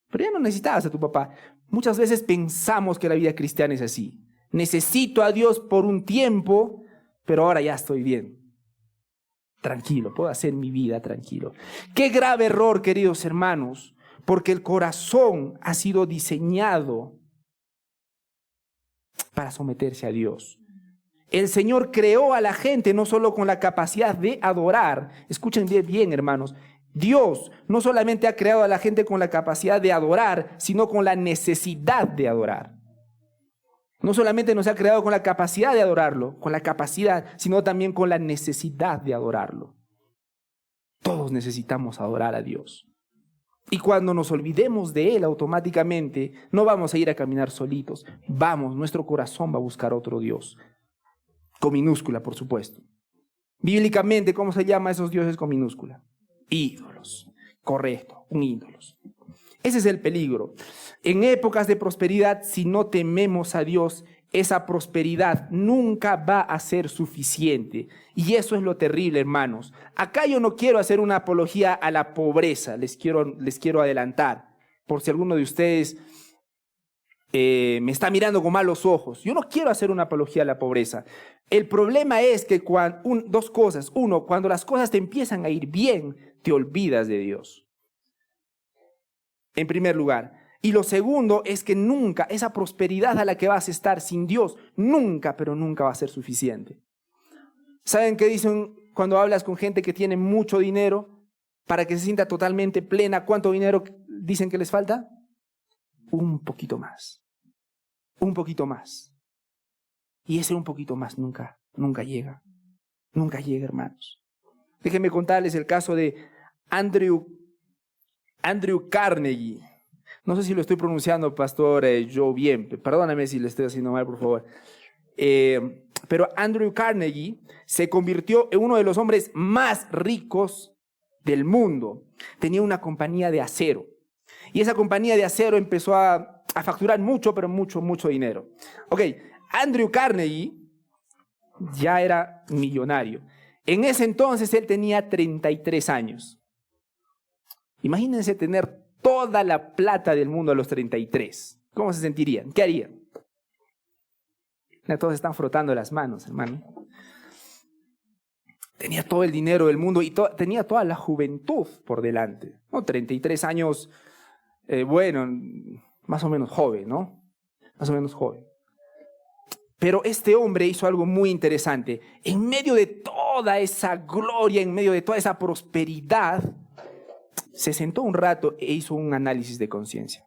Pero ya no necesitabas a tu papá. Muchas veces pensamos que la vida cristiana es así. Necesito a Dios por un tiempo, pero ahora ya estoy bien. Tranquilo, puedo hacer mi vida tranquilo. Qué grave error, queridos hermanos, porque el corazón ha sido diseñado para someterse a Dios. El Señor creó a la gente no solo con la capacidad de adorar. Escuchen bien, hermanos. Dios no solamente ha creado a la gente con la capacidad de adorar, sino con la necesidad de adorar. No solamente nos ha creado con la capacidad de adorarlo, con la capacidad, sino también con la necesidad de adorarlo. Todos necesitamos adorar a Dios. Y cuando nos olvidemos de Él automáticamente, no vamos a ir a caminar solitos. Nuestro corazón va a buscar otro Dios. Con minúscula, por supuesto. Bíblicamente, ¿cómo se llama a esos dioses con minúscula? Ídolos. Correcto, ídolos. Ese es el peligro. En épocas de prosperidad, si no tememos a Dios, esa prosperidad nunca va a ser suficiente. Y eso es lo terrible, hermanos. Acá yo no quiero hacer una apología a la pobreza. Les quiero adelantar. Por si alguno de ustedes me está mirando con malos ojos. Yo no quiero hacer una apología a la pobreza. El problema es que dos cosas. Uno, cuando las cosas te empiezan a ir bien, te olvidas de Dios. En primer lugar. Y lo segundo es que nunca, esa prosperidad a la que vas a estar sin Dios, nunca, pero nunca va a ser suficiente. ¿Saben qué dicen cuando hablas con gente que tiene mucho dinero para que se sienta totalmente plena? ¿Cuánto dinero dicen que les falta? Un poquito más. Un poquito más. Y ese un poquito más nunca llega. Nunca llega, hermanos. Déjenme contarles el caso de Andrew Carnegie. No sé si lo estoy pronunciando, pastor Joe, bien. Perdóname si le estoy haciendo mal, por favor. Pero Andrew Carnegie se convirtió en uno de los hombres más ricos del mundo. Tenía una compañía de acero. Y esa compañía de acero empezó a facturar mucho, pero mucho dinero. Ok, Andrew Carnegie ya era millonario. En ese entonces él tenía 33 años. Imagínense tener toda la plata del mundo a los 33. ¿Cómo se sentirían? ¿Qué harían? Todos están frotando las manos, hermano. Tenía todo el dinero del mundo y tenía toda la juventud por delante. ¿No? 33 años, bueno, más o menos joven, ¿no? Más o menos joven. Pero este hombre hizo algo muy interesante. En medio de toda esa gloria, en medio de toda esa prosperidad, se sentó un rato e hizo un análisis de conciencia.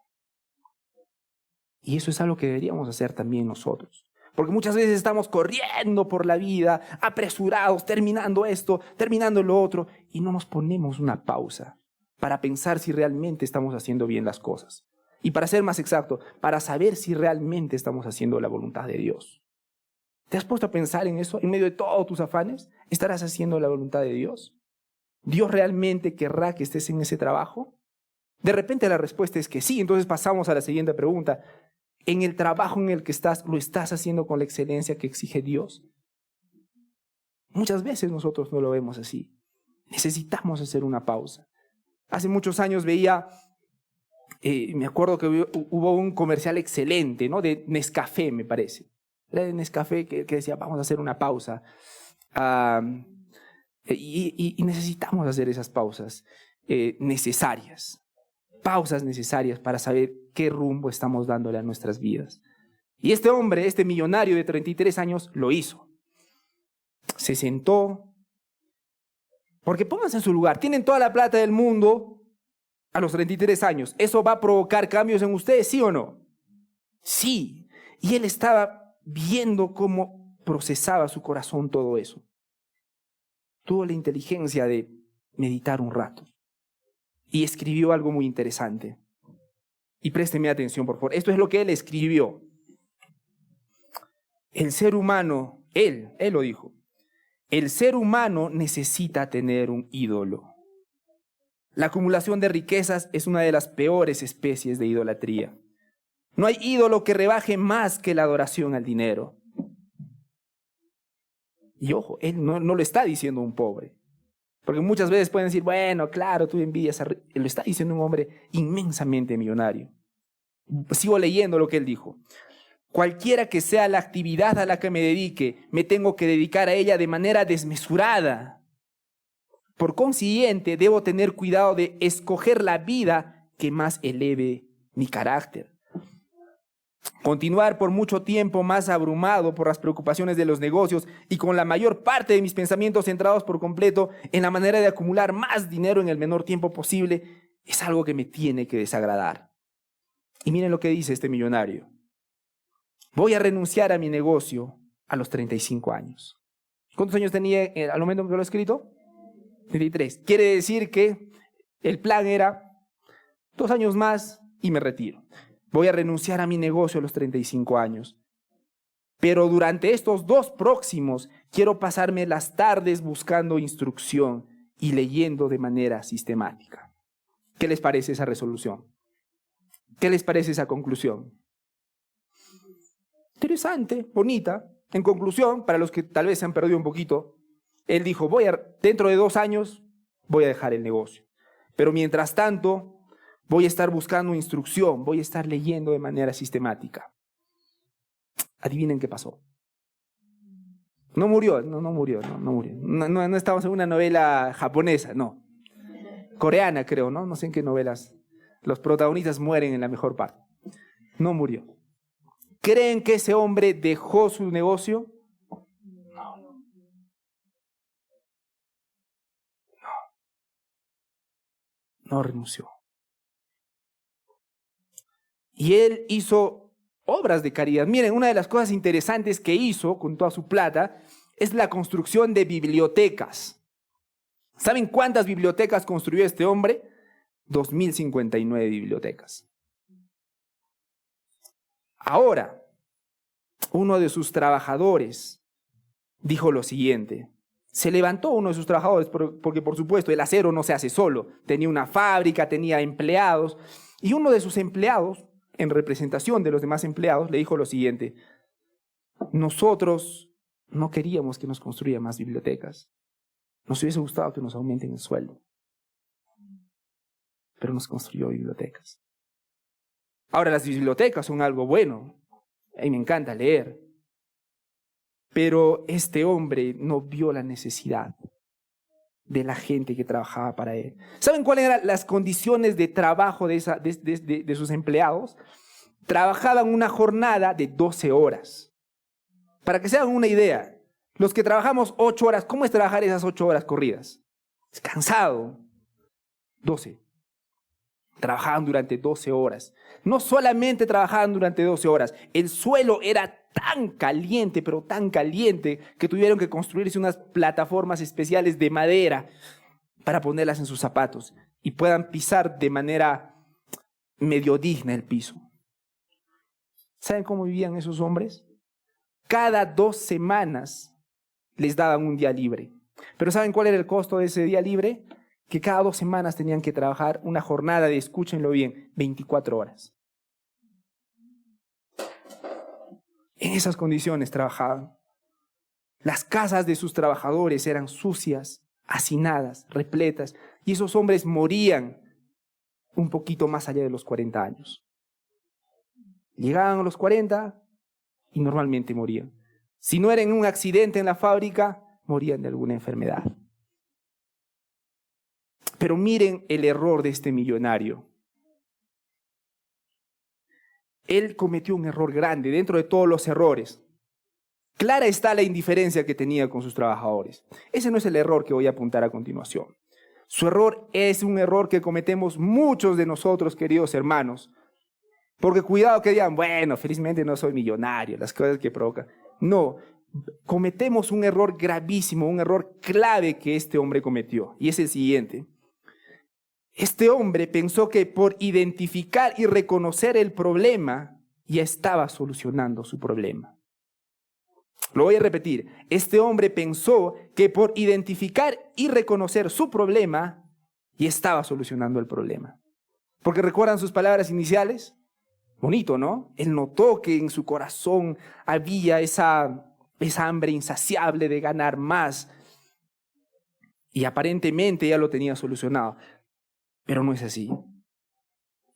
Y eso es algo que deberíamos hacer también nosotros. Porque muchas veces estamos corriendo por la vida, apresurados, terminando esto, terminando lo otro, y no nos ponemos una pausa para pensar si realmente estamos haciendo bien las cosas. Y para ser más exacto, para saber si realmente estamos haciendo la voluntad de Dios. ¿Te has puesto a pensar en eso? En medio de todos tus afanes, ¿estarás haciendo la voluntad de Dios? ¿Dios realmente querrá que estés en ese trabajo? De repente la respuesta es que sí. Entonces pasamos a la siguiente pregunta. ¿En el trabajo en el que estás, lo estás haciendo con la excelencia que exige Dios? Muchas veces nosotros no lo vemos así. Necesitamos hacer una pausa. Hace muchos años veía, me acuerdo que hubo un comercial excelente, ¿no? De Nescafé, me parece. Era de Nescafé que decía, vamos a hacer una pausa. Y necesitamos hacer esas pausas necesarias. Pausas necesarias para saber qué rumbo estamos dándole a nuestras vidas. Y este hombre, este millonario de 33 años, lo hizo. Se sentó Porque pónganse en su lugar, tienen toda la plata del mundo a los 33 años. ¿Eso va a provocar cambios en ustedes, sí o no? Sí. Y él estaba viendo cómo procesaba su corazón todo eso. Tuvo la inteligencia de meditar un rato. Y escribió algo muy interesante. Y présteme atención, por favor. Esto es lo que él escribió. El ser humano, él lo dijo, el ser humano necesita tener un ídolo. La acumulación de riquezas es una de las peores especies de idolatría. No hay ídolo que rebaje más que la adoración al dinero. Y ojo, él no lo está diciendo un pobre. Porque muchas veces pueden decir, bueno, claro, tú envidias. Él lo está diciendo un hombre inmensamente millonario. Sigo leyendo lo que él dijo. Cualquiera que sea la actividad a la que me dedique, me tengo que dedicar a ella de manera desmesurada. Por consiguiente, debo tener cuidado de escoger la vida que más eleve mi carácter. Continuar por mucho tiempo más abrumado por las preocupaciones de los negocios y con la mayor parte de mis pensamientos centrados por completo en la manera de acumular más dinero en el menor tiempo posible, es algo que me tiene que desagradar. Y miren lo que dice este millonario. Voy a renunciar a mi negocio a los 35 años. ¿Cuántos años tenía al momento en que lo he escrito? 33. Quiere decir que el plan era 2 años más y me retiro. Voy a renunciar a mi negocio a los 35 años. Pero durante estos 2 próximos quiero pasarme las tardes buscando instrucción y leyendo de manera sistemática. ¿Qué les parece esa resolución? ¿Qué les parece esa conclusión? Interesante, bonita. En conclusión, para los que tal vez se han perdido un poquito, él dijo, dentro de 2 años voy a dejar el negocio. Pero mientras tanto, voy a estar buscando instrucción, voy a estar leyendo de manera sistemática. Adivinen qué pasó. No murió. No estamos en una novela japonesa, no. Coreana, creo, ¿no? No sé en qué novelas. Los protagonistas mueren en la mejor parte. No murió. ¿Creen que ese hombre dejó su negocio? No renunció. Y él hizo obras de caridad. Miren, una de las cosas interesantes que hizo con toda su plata es la construcción de bibliotecas. ¿Saben cuántas bibliotecas construyó este hombre? 2059 bibliotecas. Ahora, uno de sus trabajadores dijo lo siguiente. Se levantó uno de sus trabajadores, porque por supuesto el acero no se hace solo. Tenía una fábrica, tenía empleados, y uno de sus empleados, en representación de los demás empleados, le dijo lo siguiente. Nosotros no queríamos que nos construya más bibliotecas. Nos hubiese gustado que nos aumenten el sueldo. Pero nos construyó bibliotecas. Ahora, las bibliotecas son algo bueno. A mí me encanta leer. Pero este hombre no vio la necesidad de la gente que trabajaba para él. ¿Saben cuáles eran las condiciones de trabajo de sus empleados? Trabajaban una jornada de 12 horas. Para que se hagan una idea, los que trabajamos 8 horas, ¿cómo es trabajar esas 8 horas corridas? Es cansado. 12. Trabajaban durante 12 horas. No solamente trabajaban durante 12 horas, el suelo era tan caliente, pero tan caliente, que tuvieron que construirse unas plataformas especiales de madera para ponerlas en sus zapatos y puedan pisar de manera medio digna el piso. ¿Saben cómo vivían esos hombres? Cada 2 semanas les daban un día libre. ¿Pero saben cuál era el costo de ese día libre? Que cada 2 semanas tenían que trabajar una jornada de, escúchenlo bien, 24 horas. En esas condiciones trabajaban. Las casas de sus trabajadores eran sucias, hacinadas, repletas, y esos hombres morían un poquito más allá de los 40 años. Llegaban a los 40 y normalmente morían. Si no era en un accidente en la fábrica, morían de alguna enfermedad. Pero miren el error de este millonario. Él cometió un error grande dentro de todos los errores. Clara está la indiferencia que tenía con sus trabajadores. Ese no es el error que voy a apuntar a continuación. Su error es un error que cometemos muchos de nosotros, queridos hermanos. Porque cuidado que digan, bueno, felizmente no soy millonario, las cosas que provocan. No, cometemos un error gravísimo, un error clave que este hombre cometió. Y es el siguiente. Este hombre pensó que por identificar y reconocer el problema, ya estaba solucionando su problema. Lo voy a repetir. Este hombre pensó que por identificar y reconocer su problema, ya estaba solucionando el problema. Porque recuerdan sus palabras iniciales. Bonito, ¿no? Él notó que en su corazón había esa hambre insaciable de ganar más. Y aparentemente ya lo tenía solucionado. Pero no es así.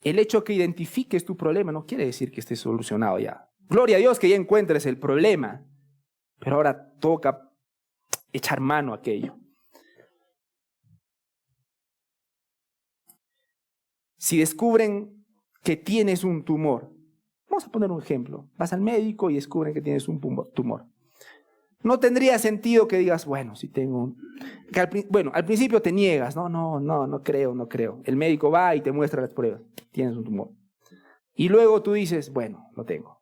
El hecho que identifiques tu problema no quiere decir que esté solucionado ya. Gloria a Dios que ya encuentres el problema. Pero ahora toca echar mano a aquello. Si descubren que tienes un tumor, vamos a poner un ejemplo. Vas al médico y descubren que tienes un tumor. No tendría sentido que digas, bueno, si tengo al principio te niegas, no creo. El médico va y te muestra las pruebas, tienes un tumor. Y luego tú dices, bueno, lo tengo.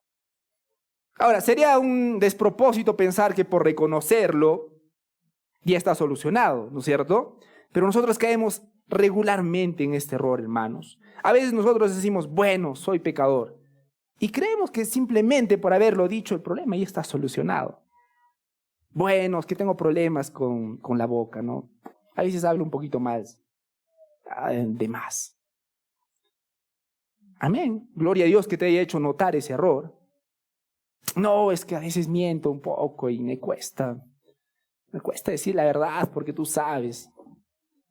Ahora, sería un despropósito pensar que por reconocerlo ya está solucionado, ¿no es cierto? Pero nosotros caemos regularmente en este error, hermanos. A veces nosotros decimos, bueno, soy pecador. Y creemos que simplemente por haberlo dicho el problema ya está solucionado. Bueno, es que tengo problemas con la boca, ¿no? A veces hablo un poquito más, de más. Amén. Gloria a Dios que te haya hecho notar ese error. No, es que a veces miento un poco y me cuesta decir la verdad porque tú sabes.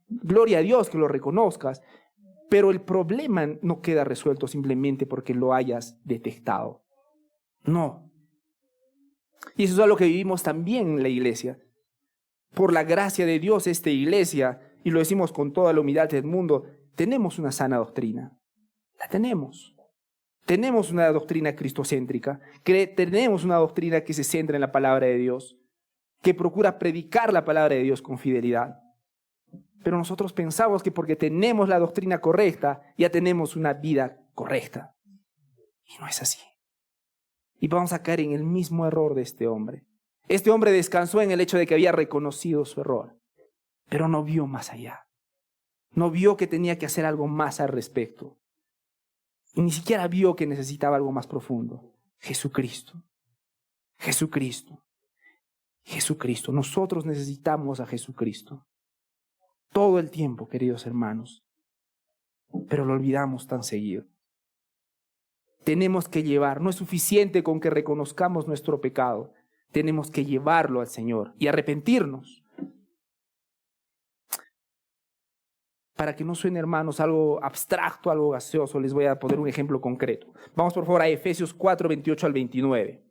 Gloria a Dios que lo reconozcas, pero el problema no queda resuelto simplemente porque lo hayas detectado. No. Y eso es algo que vivimos también en la iglesia. Por la gracia de Dios, esta iglesia, y lo decimos con toda la humildad del mundo, tenemos una sana doctrina. La tenemos. Tenemos una doctrina cristocéntrica. Tenemos una doctrina que se centra en la palabra de Dios, que procura predicar la palabra de Dios con fidelidad. Pero nosotros pensamos que porque tenemos la doctrina correcta, ya tenemos una vida correcta. Y no es así. Y vamos a caer en el mismo error de este hombre. Este hombre descansó en el hecho de que había reconocido su error, pero no vio más allá. No vio que tenía que hacer algo más al respecto. Y ni siquiera vio que necesitaba algo más profundo. Jesucristo. Jesucristo. Jesucristo. Nosotros necesitamos a Jesucristo. Todo el tiempo, queridos hermanos. Pero lo olvidamos tan seguido. Tenemos que llevar, no es suficiente con que reconozcamos nuestro pecado. Tenemos que llevarlo al Señor y arrepentirnos. Para que no suene, hermanos, algo abstracto, algo gaseoso, les voy a poner un ejemplo concreto. Vamos por favor a Efesios 4, 28 al 29.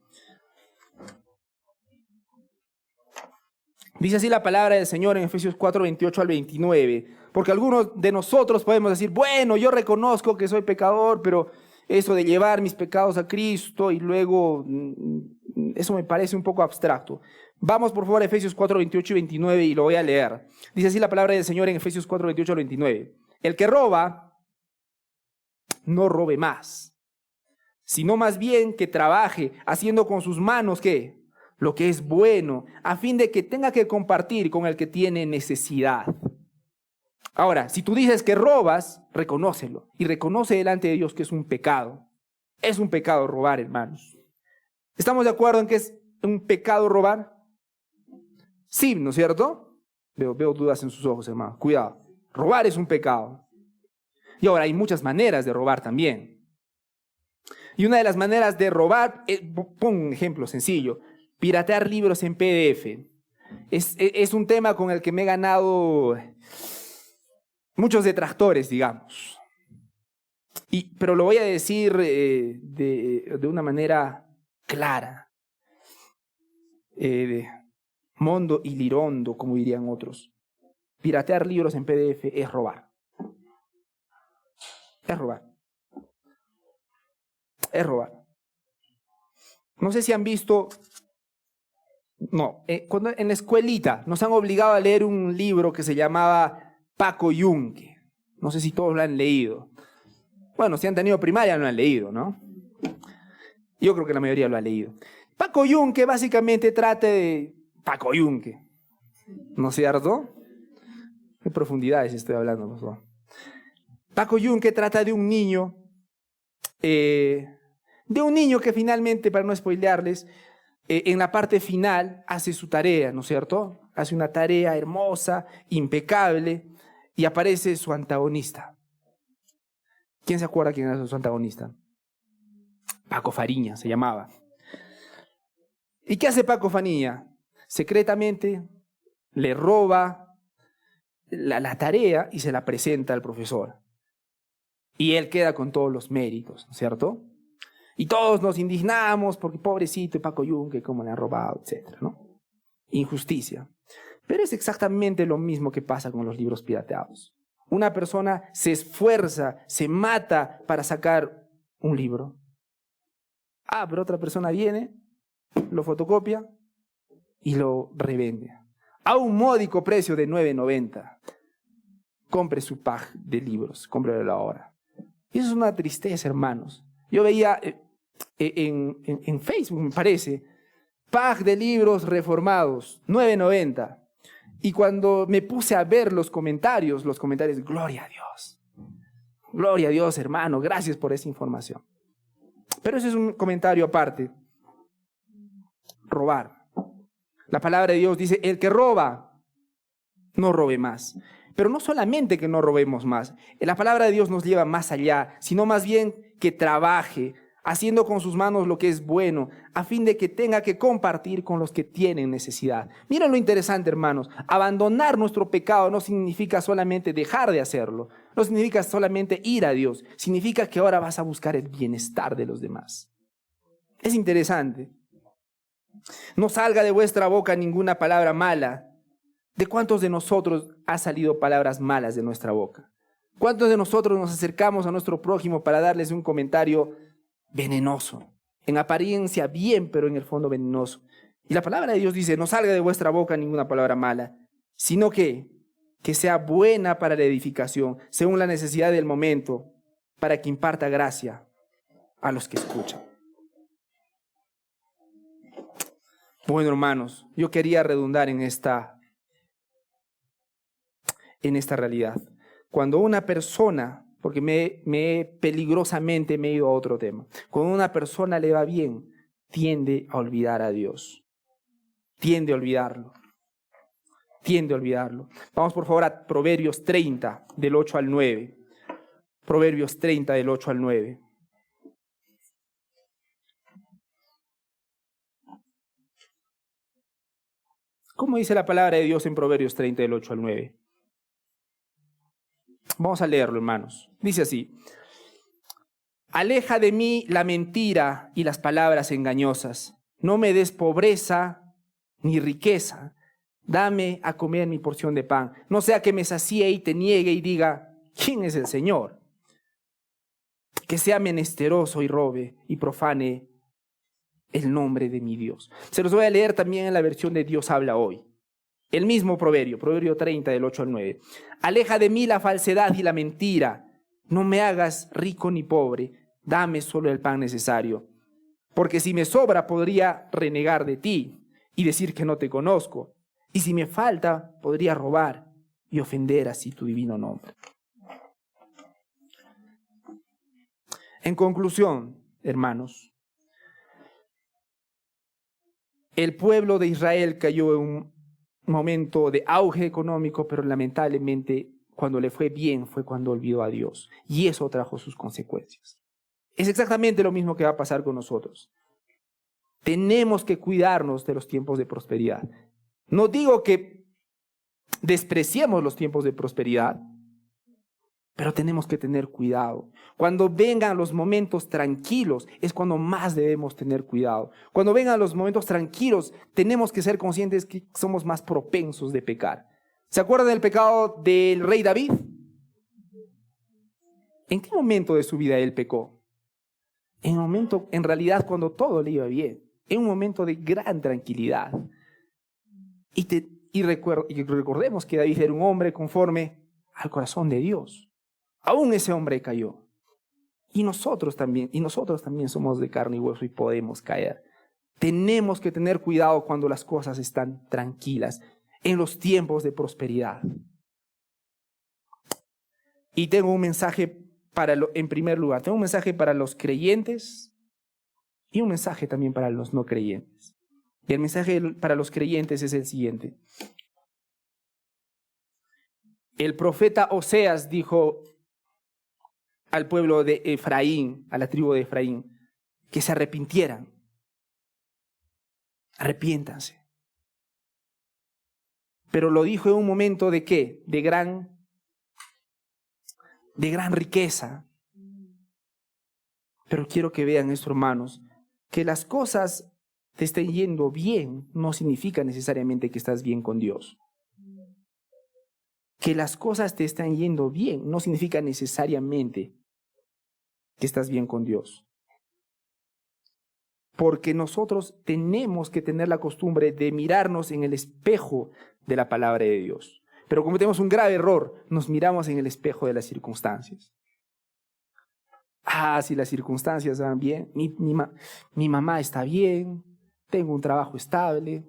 Dice así la palabra del Señor en Efesios 4, 28 al 29. Porque algunos de nosotros podemos decir, bueno, yo reconozco que soy pecador, pero eso de llevar mis pecados a Cristo y luego, eso me parece un poco abstracto. Vamos por favor a Efesios 4, 28 y 29 y lo voy a leer. Dice así la palabra del Señor en Efesios 4, 28 al 29. El que roba, no robe más, sino más bien que trabaje haciendo con sus manos, ¿qué? Lo que es bueno, a fin de que tenga que compartir con el que tiene necesidad. Ahora, si tú dices que robas, reconócelo y reconoce delante de Dios que es un pecado. Es un pecado robar, hermanos. ¿Estamos de acuerdo en que es un pecado robar? Sí, ¿no es cierto? Veo dudas en sus ojos, hermanos. Cuidado. Robar es un pecado. Y ahora hay muchas maneras de robar también. Y una de las maneras de robar, pongo un ejemplo sencillo, piratear libros en PDF. Es un tema con el que me he ganado muchos detractores, digamos. Pero lo voy a decir de una manera clara. Mondo y lirondo, como dirían otros. Piratear libros en PDF es robar. Es robar. Es robar. No sé si han visto No, cuando en la escuelita nos han obligado a leer un libro que se llamaba Paco Yunque. No sé si todos lo han leído. Bueno, si han tenido primaria lo han leído, ¿no? Yo creo que la mayoría lo ha leído. Paco Yunque básicamente trata de Paco Yunque, ¿no es cierto? ¿Qué profundidades estoy hablando, por favor? Paco Yunque trata de un niño que finalmente, para no spoilearles, en la parte final hace su tarea, ¿no es cierto? Hace una tarea hermosa, impecable, y aparece su antagonista. ¿Quién se acuerda quién era su antagonista? Paco Fariña se llamaba. ¿Y qué hace Paco Fariña? Secretamente le roba la tarea y se la presenta al profesor. Y él queda con todos los méritos, ¿no es cierto? Y todos nos indignamos porque pobrecito Paco Yunque, cómo le ha robado, etcétera, ¿no? Injusticia. Pero es exactamente lo mismo que pasa con los libros pirateados. Una persona se esfuerza, se mata para sacar un libro. Pero otra persona viene, lo fotocopia y lo revende a un módico precio de $9.90. Compre su pack de libros, cómprelo ahora. Y eso es una tristeza, hermanos. Yo veía en Facebook, me parece, pack de libros reformados, $9.90. Y cuando me puse a ver los comentarios, gloria a Dios. Gloria a Dios, hermano, gracias por esa información. Pero ese es un comentario aparte. Robar. La palabra de Dios dice, el que roba, no robe más. Pero no solamente que no robemos más. La palabra de Dios nos lleva más allá, sino más bien que trabaje, haciendo con sus manos lo que es bueno, a fin de que tenga que compartir con los que tienen necesidad. Miren lo interesante, hermanos. Abandonar nuestro pecado no significa solamente dejar de hacerlo. No significa solamente ir a Dios. Significa que ahora vas a buscar el bienestar de los demás. Es interesante. No salga de vuestra boca ninguna palabra mala. ¿De cuántos de nosotros ha salido palabras malas de nuestra boca? ¿Cuántos de nosotros nos acercamos a nuestro prójimo para darles un comentario venenoso? En apariencia bien, pero en el fondo venenoso. Y la palabra de Dios dice, no salga de vuestra boca ninguna palabra mala, sino que sea buena para la edificación, según la necesidad del momento, para que imparta gracia a los que escuchan. Bueno, hermanos, yo quería redundar en esta realidad. Cuando una persona, porque peligrosamente me he ido a otro tema, cuando una persona le va bien, tiende a olvidar a Dios. Tiende a olvidarlo. Vamos por favor a Proverbios 30, del 8 al 9. Proverbios 30, del 8 al 9. ¿Cómo dice la palabra de Dios en Proverbios 30, del 8 al 9? Vamos a leerlo, hermanos. Dice así: aleja de mí la mentira y las palabras engañosas. No me des pobreza ni riqueza. Dame a comer mi porción de pan. No sea que me sacie y te niegue y diga, ¿quién es el Señor? Que sea menesteroso y robe y profane el nombre de mi Dios. Se los voy a leer también en la versión de Dios habla hoy. El mismo proverbio 30 del 8 al 9. Aleja de mí la falsedad y la mentira. No me hagas rico ni pobre. Dame solo el pan necesario. Porque si me sobra podría renegar de ti y decir que no te conozco. Y si me falta podría robar y ofender así tu divino nombre. En conclusión, hermanos, el pueblo de Israel cayó en un momento de auge económico, pero lamentablemente cuando le fue bien fue cuando olvidó a Dios. Y eso trajo sus consecuencias. Es exactamente lo mismo que va a pasar con nosotros. Tenemos que cuidarnos de los tiempos de prosperidad. No digo que despreciemos los tiempos de prosperidad, pero tenemos que tener cuidado. Cuando vengan los momentos tranquilos es cuando más debemos tener cuidado. Cuando vengan los momentos tranquilos tenemos que ser conscientes que somos más propensos de pecar. ¿Se acuerdan del pecado del rey David? ¿En qué momento de su vida él pecó? En un momento, en realidad, cuando todo le iba bien. En un momento de gran tranquilidad. Y recordemos que David era un hombre conforme al corazón de Dios. Aún ese hombre cayó. Y nosotros también somos de carne y hueso y podemos caer. Tenemos que tener cuidado cuando las cosas están tranquilas, en los tiempos de prosperidad. Y tengo un mensaje en primer lugar, tengo un mensaje para los creyentes y un mensaje también para los no creyentes. Y el mensaje para los creyentes es el siguiente. El profeta Oseas dijo al pueblo de Efraín, a la tribu de Efraín, que se arrepintieran. Arrepiéntanse. Pero lo dijo en un momento de ¿qué? De gran riqueza. Pero quiero que vean esto, hermanos, que las cosas te estén yendo bien no significa necesariamente que estás bien con Dios. Que las cosas te están yendo bien no significa necesariamente que estás bien con Dios. Porque nosotros tenemos que tener la costumbre de mirarnos en el espejo de la palabra de Dios. Pero cometemos un grave error, nos miramos en el espejo de las circunstancias. Si las circunstancias van bien, mi mamá está bien, tengo un trabajo estable,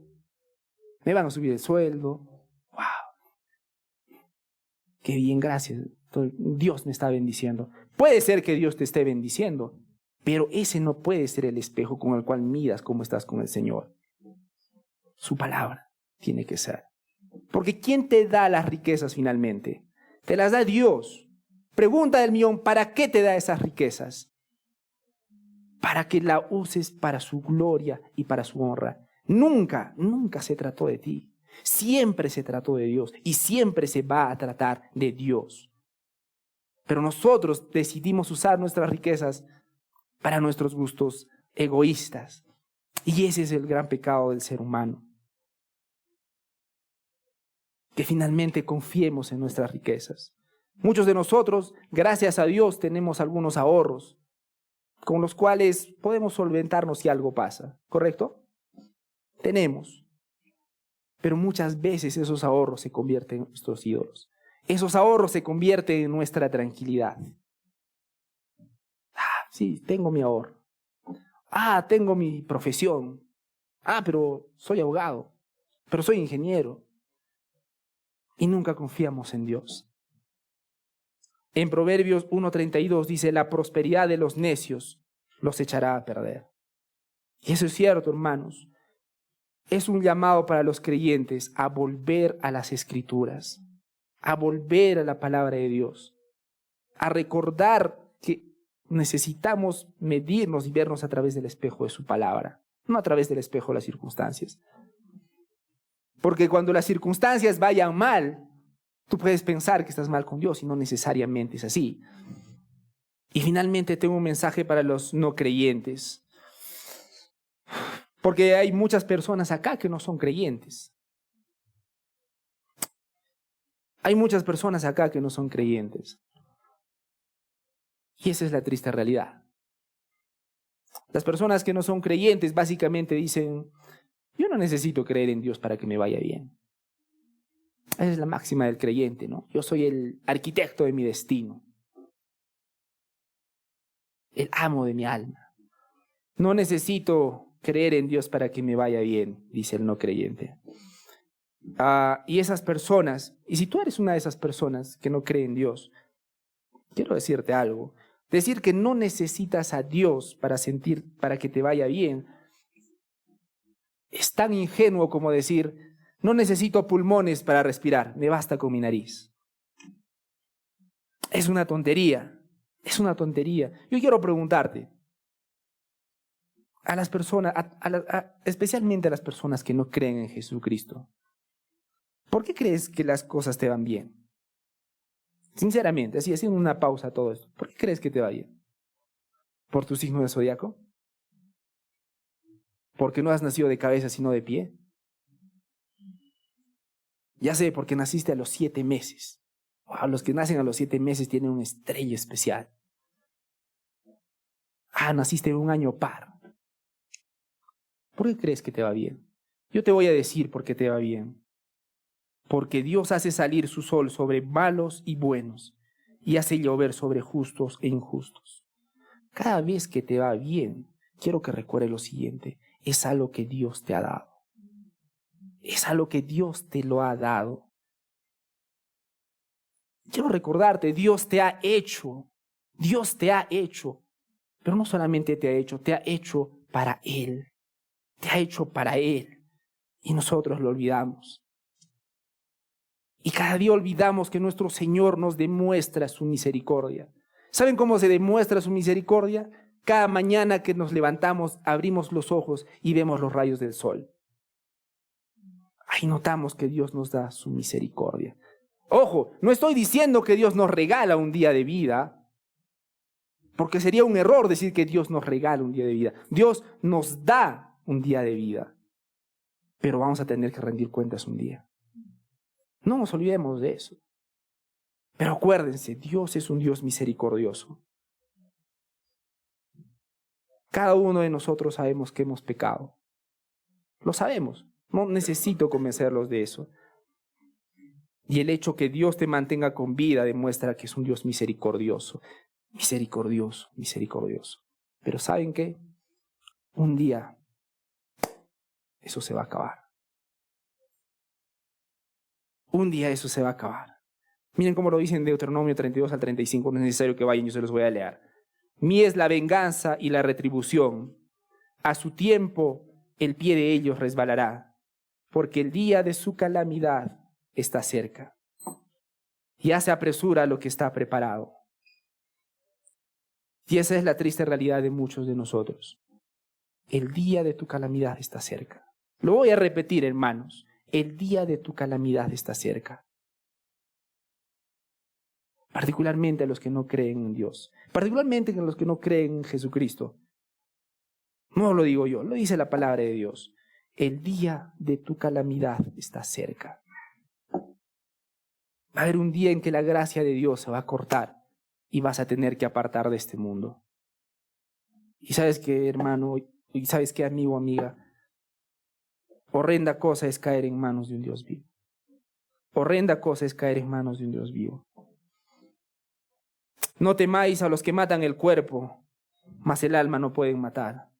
me van a subir el sueldo. ¡Wow! ¡Qué bien, gracias! Dios me está bendiciendo. Puede ser que Dios te esté bendiciendo, pero ese no puede ser el espejo con el cual miras cómo estás con el Señor. Su palabra tiene que ser. Porque ¿quién te da las riquezas finalmente? Te las da Dios. Pregunta del millón, ¿para qué te da esas riquezas? Para que la uses para su gloria y para su honra. Nunca se trató de ti. Siempre se trató de Dios y siempre se va a tratar de Dios. Pero nosotros decidimos usar nuestras riquezas para nuestros gustos egoístas. Y ese es el gran pecado del ser humano. Que finalmente confiemos en nuestras riquezas. Muchos de nosotros, gracias a Dios, tenemos algunos ahorros con los cuales podemos solventarnos si algo pasa, ¿correcto? Tenemos. Pero muchas veces esos ahorros se convierten en nuestros ídolos. Esos ahorros se convierten en nuestra tranquilidad. Sí, tengo mi ahorro. Tengo mi profesión. Pero soy abogado. Pero soy ingeniero. Y nunca confiamos en Dios. En Proverbios 1:32 dice, la prosperidad de los necios los echará a perder. Y eso es cierto, hermanos. Es un llamado para los creyentes a volver a las Escrituras, a volver a la palabra de Dios, a recordar que necesitamos medirnos y vernos a través del espejo de su palabra, no a través del espejo de las circunstancias. Porque cuando las circunstancias vayan mal, tú puedes pensar que estás mal con Dios y no necesariamente es así. Y finalmente tengo un mensaje para los no creyentes. Porque hay muchas personas acá que no son creyentes. Hay muchas personas acá que no son creyentes. Y esa es la triste realidad. Las personas que no son creyentes básicamente dicen, yo no necesito creer en Dios para que me vaya bien. Esa es la máxima del creyente, ¿no? Yo soy el arquitecto de mi destino. El amo de mi alma. No necesito creer en Dios para que me vaya bien, dice el no creyente. Y esas personas, y si tú eres una de esas personas que no cree en Dios, quiero decirte algo. Decir que no necesitas a Dios para que te vaya bien, es tan ingenuo como decir, no necesito pulmones para respirar, me basta con mi nariz. Es una tontería, es una tontería. Yo quiero preguntarte, a las personas, especialmente a las personas que no creen en Jesucristo, ¿por qué crees que las cosas te van bien? Sinceramente, así haciendo una pausa a todo esto, ¿por qué crees que te va bien? ¿Por tu signo de zodiaco? ¿Porque no has nacido de cabeza sino de pie? Ya sé, porque naciste a los 7 meses. Wow, los que nacen a los 7 meses tienen una estrella especial. Naciste en un año par. ¿Por qué crees que te va bien? Yo te voy a decir por qué te va bien. Porque Dios hace salir su sol sobre malos y buenos y hace llover sobre justos e injustos. Cada vez que te va bien, quiero que recuerdes lo siguiente: es algo que Dios te ha dado. Es algo que Dios te lo ha dado. Quiero recordarte, Dios te ha hecho. Dios te ha hecho. Pero no solamente te ha hecho para Él. Te ha hecho para Él. Y nosotros lo olvidamos. Y cada día olvidamos que nuestro Señor nos demuestra su misericordia. ¿Saben cómo se demuestra su misericordia? Cada mañana que nos levantamos, abrimos los ojos y vemos los rayos del sol. Ahí notamos que Dios nos da su misericordia. Ojo, no estoy diciendo que Dios nos regala un día de vida, porque sería un error decir que Dios nos regala un día de vida. Dios nos da un día de vida, pero vamos a tener que rendir cuentas un día. No nos olvidemos de eso. Pero acuérdense, Dios es un Dios misericordioso. Cada uno de nosotros sabemos que hemos pecado. Lo sabemos. No necesito convencerlos de eso. Y el hecho que Dios te mantenga con vida demuestra que es un Dios misericordioso. Misericordioso, misericordioso. Pero ¿saben qué? Un día eso se va a acabar. Un día eso se va a acabar. Miren cómo lo dice en Deuteronomio 32 al 35. No es necesario que vayan, yo se los voy a leer. Mía es la venganza y la retribución. A su tiempo el pie de ellos resbalará, porque el día de su calamidad está cerca. Ya se apresura lo que está preparado. Y esa es la triste realidad de muchos de nosotros. El día de tu calamidad está cerca. Lo voy a repetir, hermanos. El día de tu calamidad está cerca. Particularmente a los que no creen en Dios. Particularmente a los que no creen en Jesucristo. No lo digo yo, lo dice la palabra de Dios. El día de tu calamidad está cerca. Va a haber un día en que la gracia de Dios se va a cortar y vas a tener que apartar de este mundo. Y sabes qué, hermano, y sabes qué, amigo, amiga, horrenda cosa es caer en manos de un Dios vivo. Horrenda cosa es caer en manos de un Dios vivo. No temáis a los que matan el cuerpo, mas el alma no pueden matar.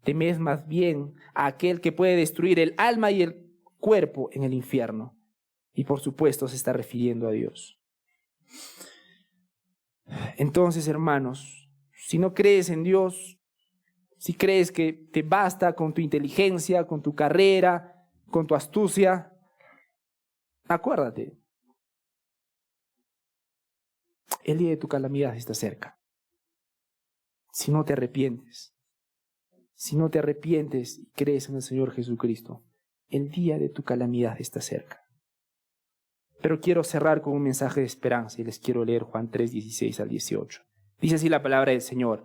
Temed más bien a aquel que puede destruir el alma y el cuerpo en el infierno. Y por supuesto se está refiriendo a Dios. Entonces, hermanos, si no crees en Dios, si crees que te basta con tu inteligencia, con tu carrera, con tu astucia, acuérdate, el día de tu calamidad está cerca. Si no te arrepientes, si no te arrepientes y crees en el Señor Jesucristo, el día de tu calamidad está cerca. Pero quiero cerrar con un mensaje de esperanza y les quiero leer Juan 3, 16 al 18. Dice así la palabra del Señor.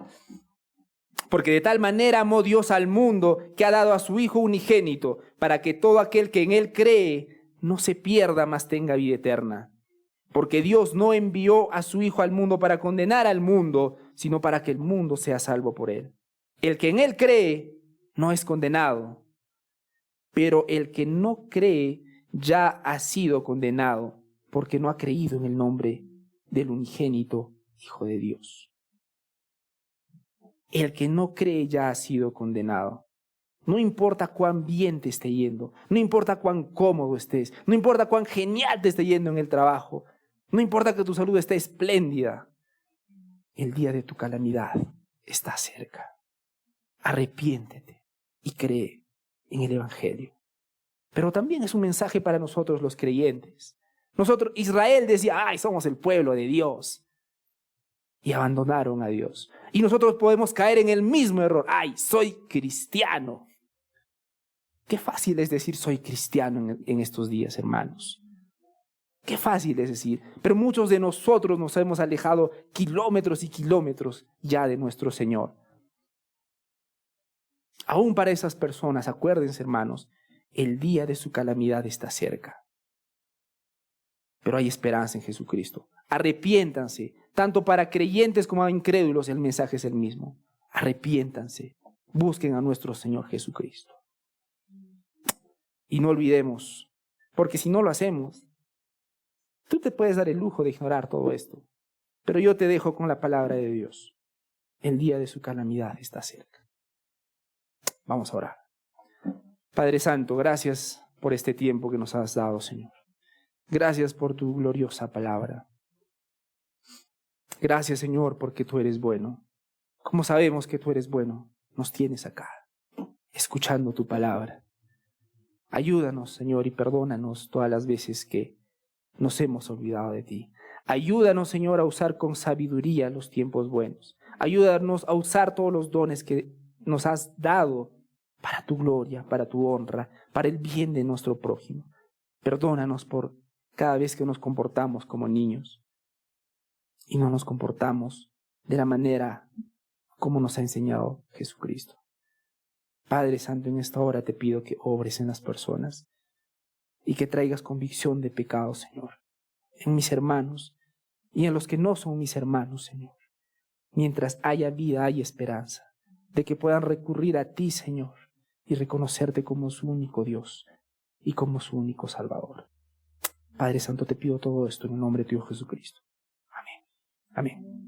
Porque de tal manera amó Dios al mundo que ha dado a su Hijo unigénito, para que todo aquel que en Él cree no se pierda, mas tenga vida eterna. Porque Dios no envió a su Hijo al mundo para condenar al mundo, sino para que el mundo sea salvo por Él. El que en Él cree no es condenado, pero el que no cree ya ha sido condenado, porque no ha creído en el nombre del unigénito Hijo de Dios. El que no cree ya ha sido condenado. No importa cuán bien te esté yendo, no importa cuán cómodo estés, no importa cuán genial te esté yendo en el trabajo, no importa que tu salud esté espléndida, el día de tu calamidad está cerca. Arrepiéntete y cree en el Evangelio. Pero también es un mensaje para nosotros los creyentes. Israel decía, ay, somos el pueblo de Dios. Y abandonaron a Dios. Y nosotros podemos caer en el mismo error. Ay, soy cristiano. Qué fácil es decir soy cristiano en estos días, hermanos. Qué fácil es decir. Pero muchos de nosotros nos hemos alejado kilómetros y kilómetros ya de nuestro Señor. Aún para esas personas, acuérdense, hermanos, el día de su calamidad está cerca. Pero hay esperanza en Jesucristo. Arrepiéntanse, tanto para creyentes como para incrédulos, el mensaje es el mismo. Arrepiéntanse, busquen a nuestro Señor Jesucristo. Y no olvidemos, porque si no lo hacemos, tú te puedes dar el lujo de ignorar todo esto, pero yo te dejo con la palabra de Dios. El día de su calamidad está cerca. Vamos a orar. Padre Santo, gracias por este tiempo que nos has dado, Señor. Gracias por tu gloriosa palabra. Gracias, Señor, porque tú eres bueno. Como sabemos que tú eres bueno, nos tienes acá, escuchando tu palabra. Ayúdanos, Señor, y perdónanos todas las veces que nos hemos olvidado de ti. Ayúdanos, Señor, a usar con sabiduría los tiempos buenos. Ayúdanos a usar todos los dones que nos has dado para tu gloria, para tu honra, para el bien de nuestro prójimo. Perdónanos por cada vez que nos comportamos como niños y no nos comportamos de la manera como nos ha enseñado Jesucristo. Padre Santo, en esta hora te pido que obres en las personas y que traigas convicción de pecado, Señor, en mis hermanos y en los que no son mis hermanos, Señor. Mientras haya vida, hay esperanza de que puedan recurrir a ti, Señor, y reconocerte como su único Dios y como su único Salvador. Padre Santo, te pido todo esto en el nombre de tu Hijo Jesucristo. Amén. Amén.